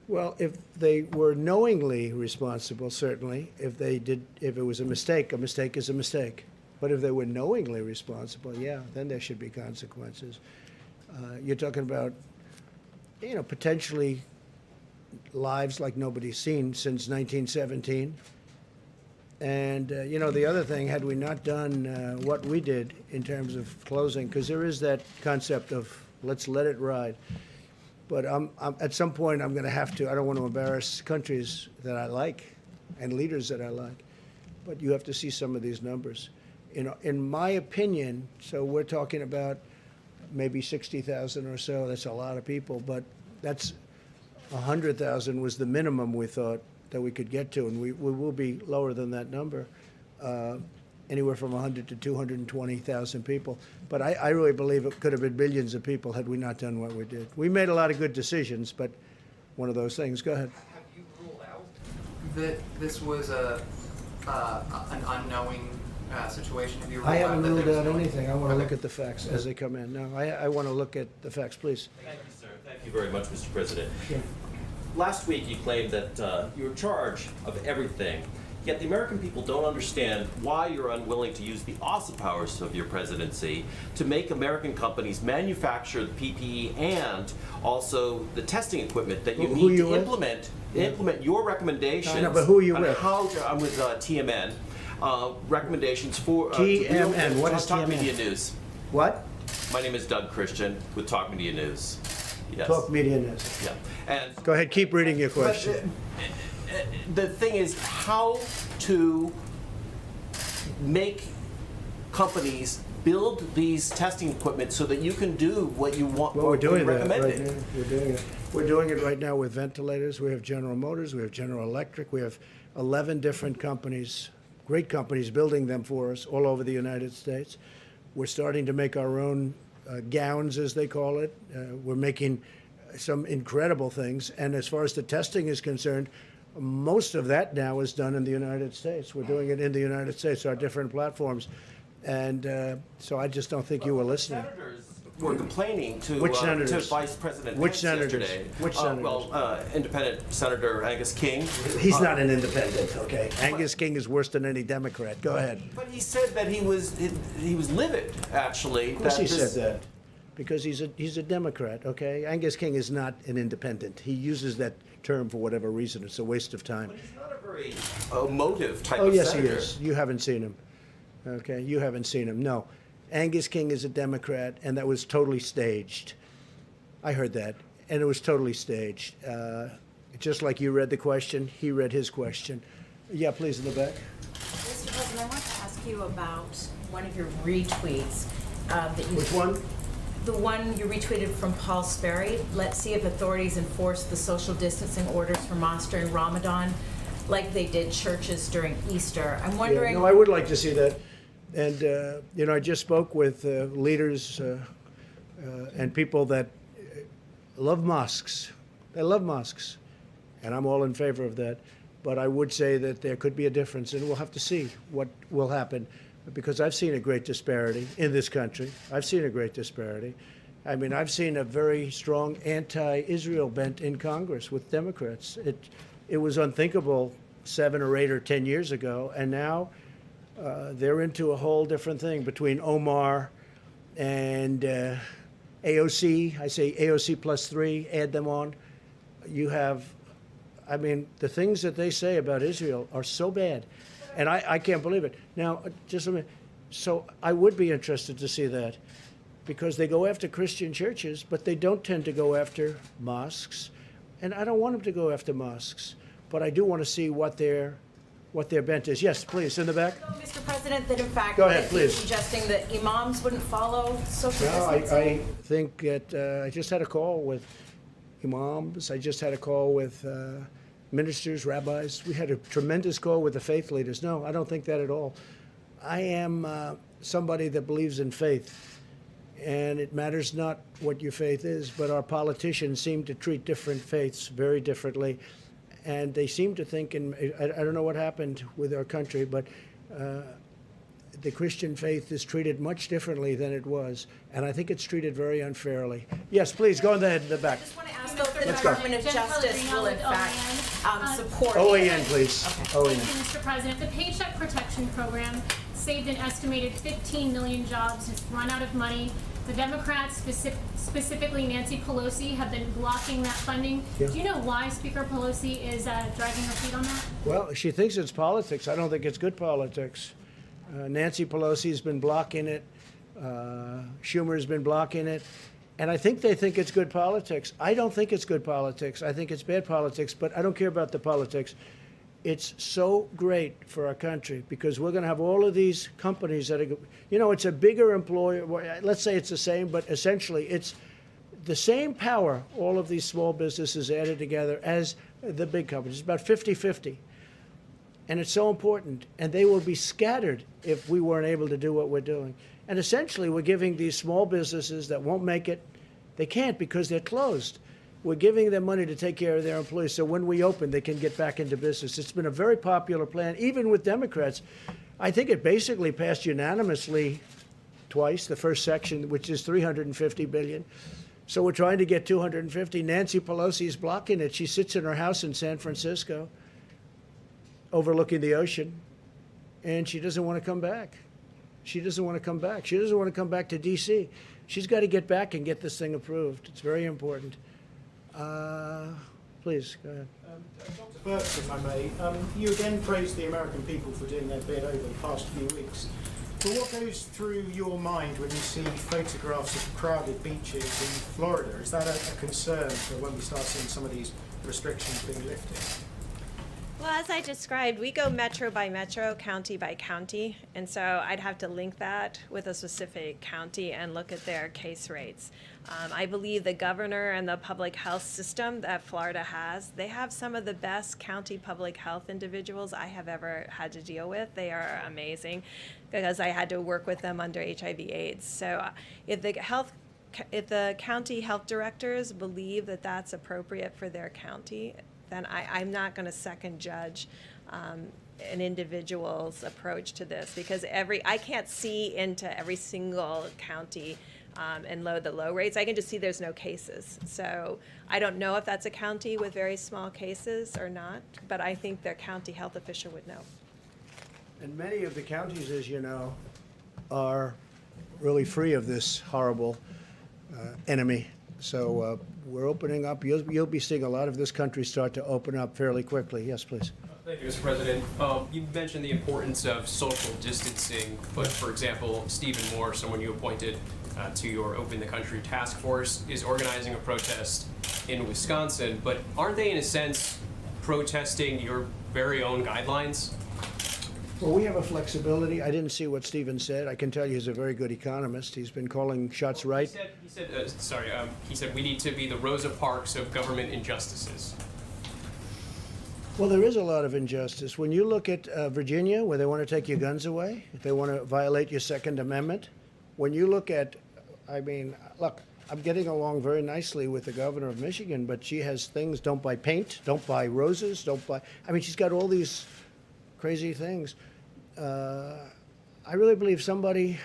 Well, if they were knowingly responsible, certainly. If it was a mistake is a mistake. But if they were knowingly responsible, yeah, then there should be consequences. You're talking about, potentially lives like nobody's seen since 1917. And, the other thing, had we not done what we did in terms of closing, because there is that concept of let's let it ride. But at some point, I'm going to have to, I don't want to embarrass countries that I like and leaders that I like, but you have to see some of these numbers. In my opinion, so we're talking about maybe 60,000 or so. That's a lot of people, but that's 100,000 was the minimum we thought that we could get to, and we will be lower than that number, anywhere from 100 to 220,000 people. But I really believe it could have been billions of people had we not done what we did. We made a lot of good decisions, but one of those things. Go ahead. Have you ruled out that this was an unknowing situation? Have you ruled I out haven't that ruled there's out no- anything. I want to Okay. look at the facts as they come in. No, I want to look at the facts, please. Thank you, sir. Thank you very much, Mr. President. Sure. Last week, you claimed that you're in charge of everything, yet the American people don't understand why you're unwilling to use the awesome powers of your presidency to make American companies manufacture the PPE and also the testing equipment that you Who need you to with? implement your recommendations. I know, but who are you on with? How I'm with TMN. Recommendations for TMN, what is Talk TMN? Media News. What? My name is Doug Christian with Talk Media News. Yes. Talk Media News. Yeah. And Go ahead, keep reading your question. the thing is how to make companies build these testing equipment so that you can do what you want. Well, we're doing that right recommended. now. We're doing it. We're doing it right now with ventilators. We have General Motors. We have General Electric. We have 11 different companies, great companies, building them for us all over the United States. We're starting to make our own gowns, as they call it. We're making some incredible things. And as far as the testing is concerned, most of that now is done in the United States. We're doing it in the United States, our different platforms. And so I just don't think you were listening. Senators were complaining to Which senators? to Vice President Which Pence senators? yesterday. Which senators? Independent Senator Angus King. He's not an independent, okay? Angus King is worse than any Democrat. Go ahead. But he said that he was livid, actually. Of course he said that, because he's a Democrat, okay? Angus King is not an independent. He uses that term for whatever reason. It's a waste of time. But he's not a very emotive type Oh, of yes, senator. he is. You haven't seen him, okay? You haven't seen him, no. Angus King is a Democrat, and that was totally staged. I heard that, and it was totally staged. Just like you read the question, he read his question. Yeah, please, in the back. Mr. President, I want to ask you about one of your retweets that you. Which one? the one you retweeted from Paul Sperry, let's see if authorities enforce the social distancing orders for mosque during Ramadan like they did churches during Easter. I'm wondering. Yeah, no, I would like to see that. And, you know, I just spoke with leaders and people that love mosques. They love mosques. And I'm all in favor of that. But I would say that there could be a difference, and we'll have to see what will happen. Because I've seen a great disparity in this country. I've seen a great disparity. I mean, I've seen a very strong anti-Israel bent in Congress with Democrats. It was unthinkable 7 or 8 or 10 years ago, and now they're into a whole different thing between Omar and AOC. I say AOC +3, add them on. You have, I mean, the things that they say about Israel are so bad. And I can't believe it. Now, just a minute. So I would be interested to see that, because they go after Christian churches, but they don't tend to go after mosques. And I don't want them to go after mosques, but I do want to see what their bent is. Yes, please, in the back. Mr. President, that in fact, Go ahead, that please. you're suggesting that imams wouldn't follow social No, distancing? I think that I just had a call with imams. I just had a call with ministers, rabbis. We had a tremendous call with the faith leaders. No, I don't think that at all. I am somebody that believes in faith, and it matters not what your faith is, but our politicians seem to treat different faiths very differently, and they seem to think, and I don't know what happened with our country, but the Christian faith is treated much differently than it was, and I think it's treated very unfairly. Yes, please, go ahead in the back. I just want to ask though if the Let's go. Department of Justice will in fact support. OAN, please. Okay. OAN. Thank you, Mr. President. The Paycheck Protection Program saved an estimated 15 million jobs. It's run out of money. The Democrats, specifically Nancy Pelosi, have been blocking that funding. Yeah. Do you know why Speaker Pelosi is dragging her feet on that? Well, she thinks it's politics. I don't think it's good politics. Nancy Pelosi's been blocking it. Schumer's been blocking it. And I think they think it's good politics. I don't think it's good politics. I think it's bad politics, but I don't care about the politics. It's so great for our country because we're going to have all of these companies that are, you know, it's a bigger employer. Let's say it's the same, but essentially it's the same power, all of these small businesses added together as the big companies. It's about 50-50. And it's so important. And they will be scattered if we weren't able to do what we're doing. And essentially, we're giving these small businesses that won't make it, they can't because they're closed. We're giving them money to take care of their employees so when we open, they can get back into business. It's been a very popular plan, even with Democrats. I think it basically passed unanimously twice, the first section, which is $350 billion. So we're trying to get 250. Nancy Pelosi is blocking it. She sits in her house in San Francisco, overlooking the ocean, and she doesn't want to come back. She doesn't want to come back. She doesn't want to come back to D.C. She's got to get back and get this thing approved. It's very important. Please, go ahead. Dr. Burks, if I may, you again praised the American people for doing their bit over the past few weeks. But what goes through your mind when you see photographs of crowded beaches in Florida? Is that a concern for when we start seeing some of these restrictions being lifted? Well, as I described, we go metro by metro, county by county, and so I'd have to link that with a specific county and look at their case rates. I believe the governor and the public health system that Florida has, they have some of the best county public health individuals I have ever had to deal with. They are amazing because I had to work with them under HIV/AIDS. So if the county health directors believe that that's appropriate for their county, then I'm not going to second judge an individual's approach to this because I can't see into every single county and load the low rates. I can just see there's no cases. So I don't know if that's a county with very small cases or not, but I think their county health official would know. And many of the counties, as you know, are really free of this horrible enemy. So we're opening up. You'll be seeing a lot of this country start to open up fairly quickly. Yes, please. Thank you, Mr. President. You mentioned the importance of social distancing, but for example, Stephen Moore, someone you appointed to your Open the Country task force, is organizing a protest in Wisconsin, but aren't they in a sense protesting your very own guidelines? Well, we have a flexibility. I didn't see what Stephen said. I can tell you he's a very good economist. He's been calling shots right. He said we need to be the Rosa Parks of government injustices. Well, there is a lot of injustice. When you look at Virginia, where they want to take your guns away, if they want to violate your Second Amendment, when you look at, I mean, look, I'm getting along very nicely with the governor of Michigan, but she has things, don't buy paint, don't buy roses, don't buy, I mean, she's got all these crazy things. I really believe somebody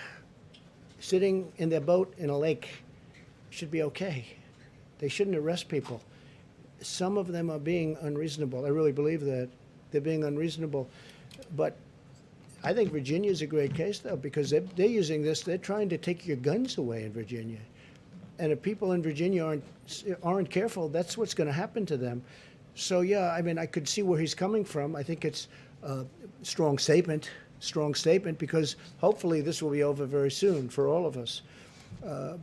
sitting in their boat in a lake should be okay. They shouldn't arrest people. Some of them are being unreasonable. I really believe that. They're being unreasonable. But I think Virginia is a great case, though, because they're using this. They're trying to take your guns away in Virginia. And if people in Virginia aren't careful, that's what's going to happen to them. So, yeah, I mean, I could see where he's coming from. I think it's a strong statement, because hopefully this will be over very soon for all of us.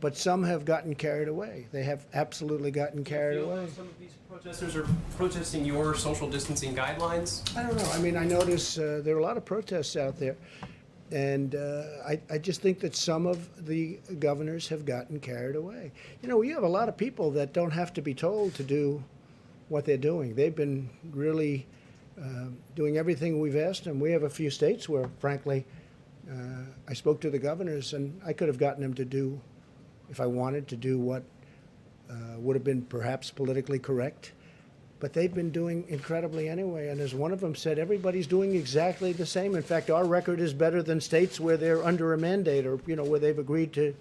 But some have gotten carried away. They have absolutely gotten carried away. Some of these protesters are protesting your social distancing guidelines? I don't know. I mean, I notice there are a lot of protests out there. And I just think that some of the governors have gotten carried away. You know, we have a lot of people that don't have to be told to do what they're doing. They've been really doing everything we've asked them. We have a few states where, frankly, I spoke to the governors, and I could have gotten them to do, if I wanted to do what would have been perhaps politically correct. But they've been doing incredibly anyway. And as one of them said, everybody's doing exactly the same. In fact, our record is better than states where they're under a mandate or, you know, where they've agreed to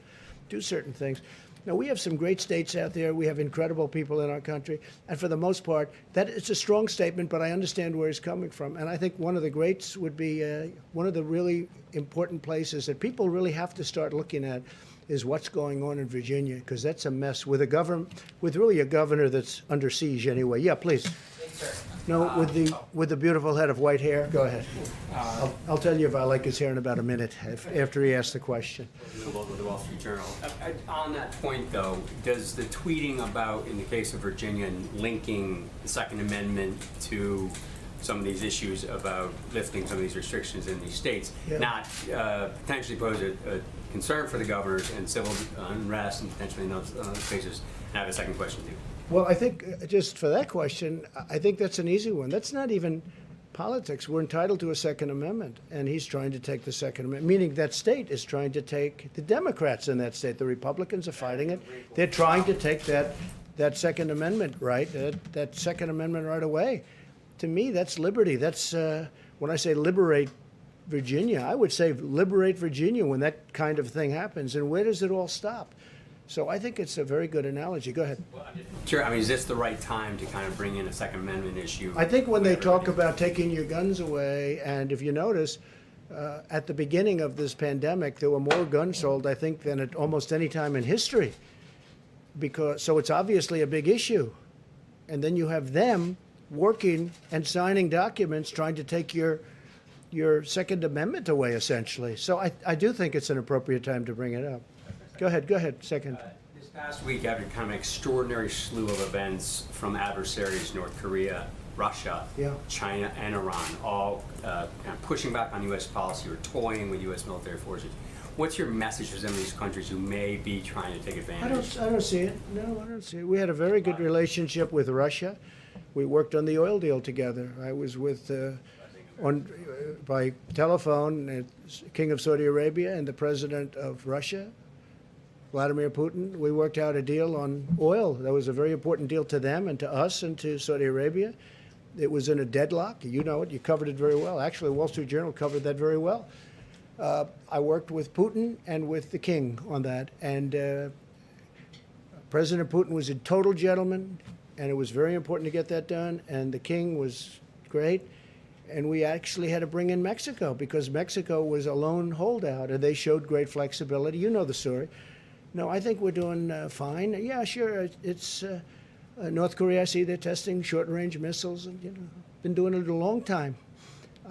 do certain things. Now, we have some great states out there. We have incredible people in our country. And for the most part, that it's a strong statement, but I understand where he's coming from. And I think one of the greats would be one of the really important places that people really have to start looking at is what's going on in Virginia, because that's a mess with a government, with really a governor that's under siege anyway. Yeah, please. No, with the beautiful head of white hair. Go ahead. I'll tell you if I like his hair in about a minute after he asks the question. The Wall Street Journal. On that point, though, does the tweeting about, in the case of Virginia, linking the Second Amendment to some of these issues about lifting some of these restrictions in these states, not potentially pose a concern for the governors and civil unrest and potentially in those cases? And I have a second question, too. Well, I think just for that question, I think that's an easy one. That's not even politics. We're entitled to a Second Amendment, and he's trying to take the Second Amendment, meaning that state is trying to take the Democrats in that state. The Republicans are fighting it. They're trying to take that Second Amendment right, that Second Amendment right away. To me, that's liberty. That's when I say liberate Virginia, I would say liberate Virginia when that kind of thing happens. And where does it all stop? So I think it's a very good analogy. Go ahead. Sure. I mean, is this the right time to kind of bring in a Second Amendment issue? I think when they talk about taking your guns away, and if you notice, at the beginning of this pandemic, there were more guns sold, I think, than at almost any time in history. So it's obviously a big issue. And then you have them working and signing documents trying to take your Second Amendment away, essentially. So I do think it's an appropriate time to bring it up. Go ahead, second. This past week, after kind of an extraordinary slew of events from adversaries, North Korea, Russia, China, and Iran, all kind of pushing back on U.S. policy or toying with U.S. military forces. What's your message to some of these countries who may be trying to take advantage? I don't see it. No, I don't see it. We had a very good relationship with Russia. We worked on the oil deal together. I was with, by telephone, King of Saudi Arabia and the President of Russia, Vladimir Putin. We worked out a deal on oil. That was a very important deal to them and to us and to Saudi Arabia. It was in a deadlock. You know it. You covered it very well. Actually, Wall Street Journal covered that very well. I worked with Putin and with the king on that. And President Putin was a total gentleman, and it was very important to get that done. And the king was great. And we actually had to bring in Mexico because Mexico was a lone holdout, and they showed great flexibility. You know the story. No, I think we're doing fine. Yeah, sure. It's North Korea. I see they're testing short-range missiles, and been doing it a long time.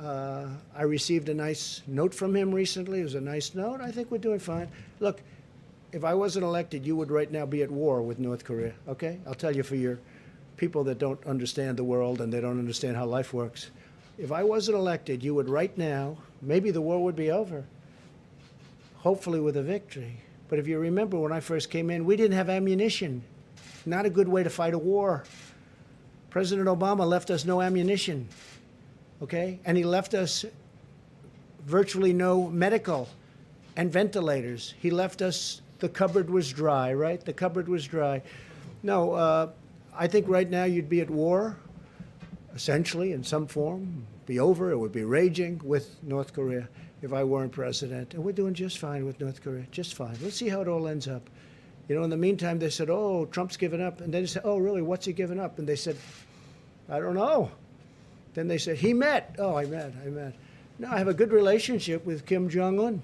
I received a nice note from him recently. It was a nice note. I think we're doing fine. Look, if I wasn't elected, you would right now be at war with North Korea. Okay, I'll tell you for your people that don't understand the world and they don't understand how life works. If I wasn't elected, you would right now, maybe the war would be over, hopefully with a victory. But if you remember when I first came in, we didn't have ammunition. Not a good way to fight a war. President Obama left us no ammunition, okay? And he left us virtually no medical and ventilators. He left us, the cupboard was dry, right? The cupboard was dry. No, I think right now you'd be at war, essentially, in some form. Be over, it would be raging with North Korea if I weren't president. And we're doing just fine with North Korea, just fine. Let's see how it all ends up. You know, in the meantime, they said, oh, Trump's given up. And then they said, oh, really, what's he given up? And they said, I don't know. Then they said, he met. Oh, I met. No, I have a good relationship with Kim Jong-un.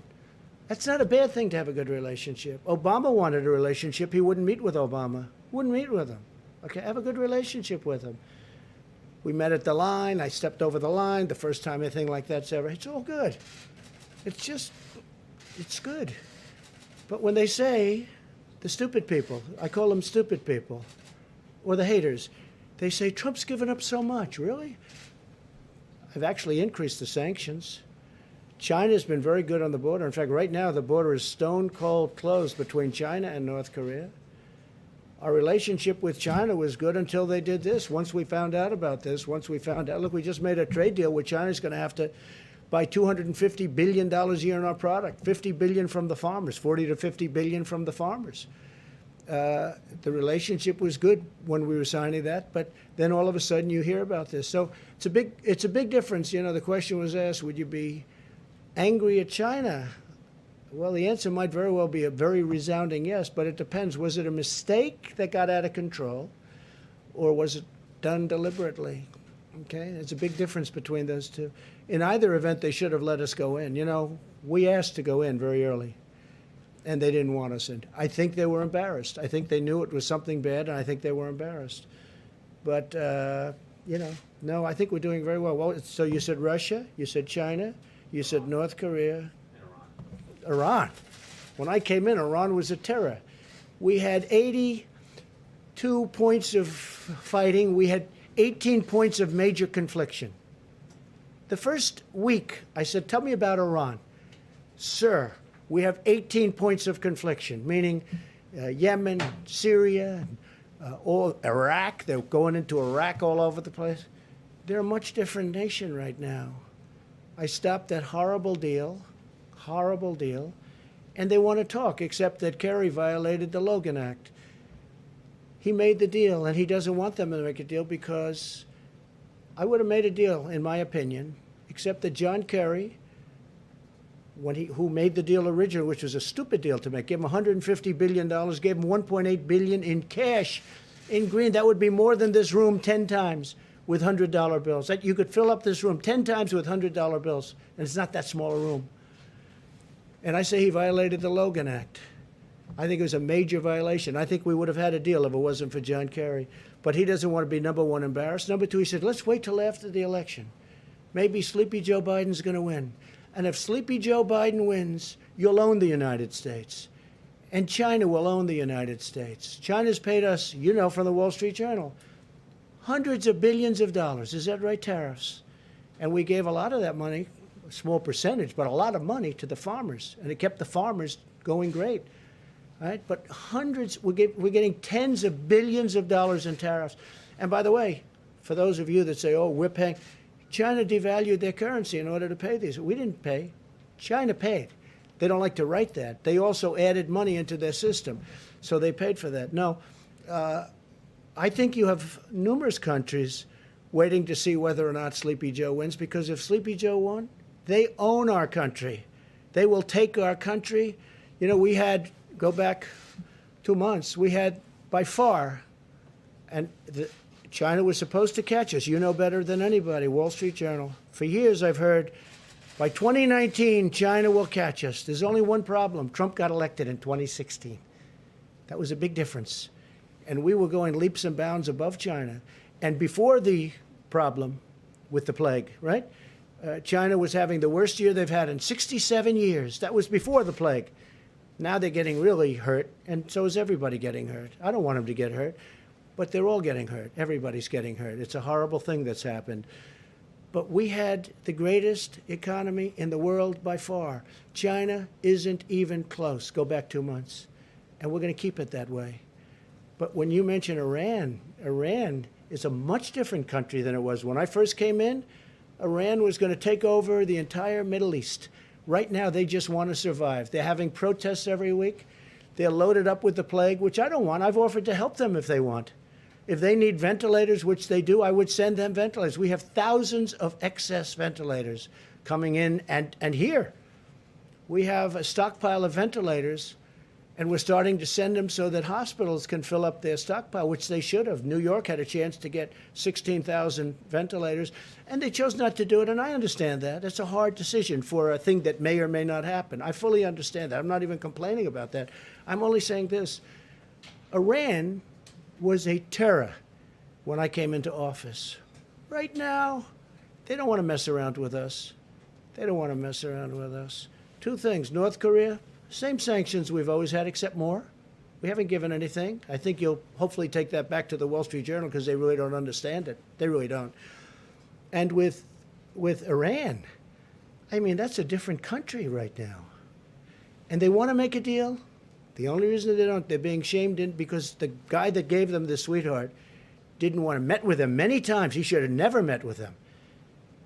That's not a bad thing to have a good relationship. Obama wanted a relationship. He wouldn't meet with Obama. Wouldn't meet with him. Okay, have a good relationship with him. We met at the line. I stepped over the line. The first time anything like that's ever. It's all good. It's good. But when they say, the stupid people, I call them stupid people, or the haters, they say, Trump's given up so much. Really? I've actually increased the sanctions. China's been very good on the border. In fact, right now, the border is stone cold closed between China and North Korea. Our relationship with China was good until they did this. Once we found out about this, look, we just made a trade deal where China's going to have to buy $250 billion a year in our product, $50 billion from the farmers, $40 to $50 billion from the farmers. The relationship was good when we were signing that, but then all of a sudden you hear about this. So it's a big difference. You know, the question was asked, would you be angry at China? Well, the answer might very well be a very resounding yes, but it depends. Was it a mistake that got out of control, or was it done deliberately? Okay, there's a big difference between those two. In either event, they should have let us go in. You know, we asked to go in very early, and they didn't want us in. I think they were embarrassed. I think they knew it was something bad, and I think they were embarrassed. But, you know, no, I think we're doing very well. Well, so you said Russia, you said China, you said North Korea. Iran. When I came in, Iran was a terror. We had 82 points of fighting. We had 18 points of major confliction. The first week, I said, tell me about Iran. Sir, we have 18 points of confliction, meaning Yemen, Syria, all Iraq. They're going into Iraq all over the place. They're a much different nation right now. I stopped that horrible deal, and they want to talk, except that Kerry violated the Logan Act. He made the deal, and he doesn't want them to make a deal because I would have made a deal, in my opinion, except that John Kerry, who made the deal originally, which was a stupid deal to make, gave him $150 billion, gave him $1.8 billion in cash, in green. That would be more than this room 10 times with $100 bills. You could fill up this room 10 times with $100 bills, and it's not that small a room. And I say he violated the Logan Act. I think it was a major violation. I think we would have had a deal if it wasn't for John Kerry. But he doesn't want to be, number one, embarrassed. Number two, he said, let's wait till after the election. Maybe Sleepy Joe Biden's going to win. And if Sleepy Joe Biden wins, you'll own the United States. And China will own the United States. China's paid us, you know, from the Wall Street Journal, hundreds of billions of dollars. Is that right? Tariffs. And we gave a lot of that money, a small percentage, but a lot of money to the farmers. And it kept the farmers going great. Right? But hundreds, we're getting tens of billions of dollars in tariffs. And by the way, for those of you that say, oh, we're paying, China devalued their currency in order to pay these. We didn't pay. China paid. They don't like to write that. They also added money into their system. So they paid for that. No, I think you have numerous countries waiting to see whether or not Sleepy Joe wins, because if Sleepy Joe won, they own our country. They will take our country. You know, we had, go back 2 months, we had by far, and China was supposed to catch us. You know better than anybody, Wall Street Journal. For years I've heard, by 2019, China will catch us. There's only one problem. Trump got elected in 2016. That was a big difference. And we were going leaps and bounds above China. And before the problem with the plague, right? China was having the worst year they've had in 67 years. That was before the plague. Now they're getting really hurt, and so is everybody getting hurt. I don't want them to get hurt, but they're all getting hurt. Everybody's getting hurt. It's a horrible thing that's happened. But we had the greatest economy in the world by far. China isn't even close. Go back 2 months. And we're going to keep it that way. But when you mention Iran, Iran is a much different country than it was. When I first came in, Iran was going to take over the entire Middle East. Right now, they just want to survive. They're having protests every week. They're loaded up with the plague, which I don't want. I've offered to help them if they want. If they need ventilators, which they do, I would send them ventilators. We have thousands of excess ventilators coming in. And here, we have a stockpile of ventilators, and we're starting to send them so that hospitals can fill up their stockpile, which they should have. New York had a chance to get 16,000 ventilators, and they chose not to do it, and I understand that. It's a hard decision for a thing that may or may not happen. I fully understand that. I'm not even complaining about that. I'm only saying this. Iran was a terror when I came into office. Right now, they don't want to mess around with us. They don't want to mess around with us. Two things. North Korea, same sanctions we've always had, except more. We haven't given anything. I think you'll hopefully take that back to the Wall Street Journal because they really don't understand it. They really don't. And with Iran, I mean, that's a different country right now. And they want to make a deal. The only reason they don't, they're being shamed in because the guy that gave them the sweetheart didn't want to met with them many times. He should have never met with them.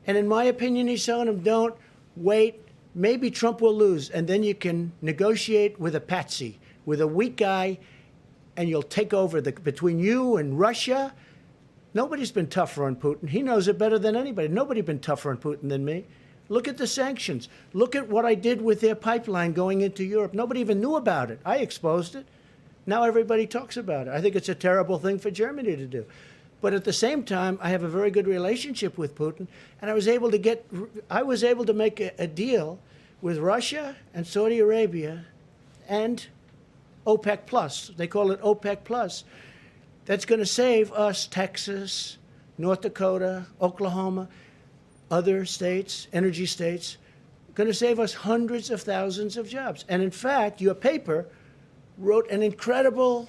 And in my opinion, he's telling them, don't wait. Maybe Trump will lose, and then you can negotiate with a patsy, with a weak guy, and you'll take over between you and Russia. Nobody's been tougher on Putin. He knows it better than anybody. Nobody's been tougher on Putin than me. Look at the sanctions. Look at what I did with their pipeline going into Europe. Nobody even knew about it. I exposed it. Now everybody talks about it. I think it's a terrible thing for Germany to do. But at the same time, I have a very good relationship with Putin, and I was able to make a deal with Russia and Saudi Arabia and OPEC Plus. They call it OPEC Plus. That's going to save us, Texas, North Dakota, Oklahoma, other states, energy states, going to save us hundreds of thousands of jobs. And in fact, your paper wrote an incredible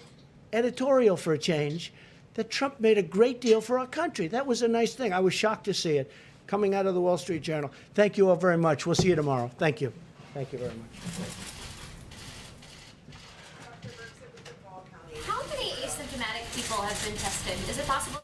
editorial for a change that Trump made a great deal for our country. That was a nice thing. I was shocked to see it coming out of the Wall Street Journal. Thank you all very much. We'll see you tomorrow. Thank you. Thank you very much. How many asymptomatic people have been tested? Is it possible?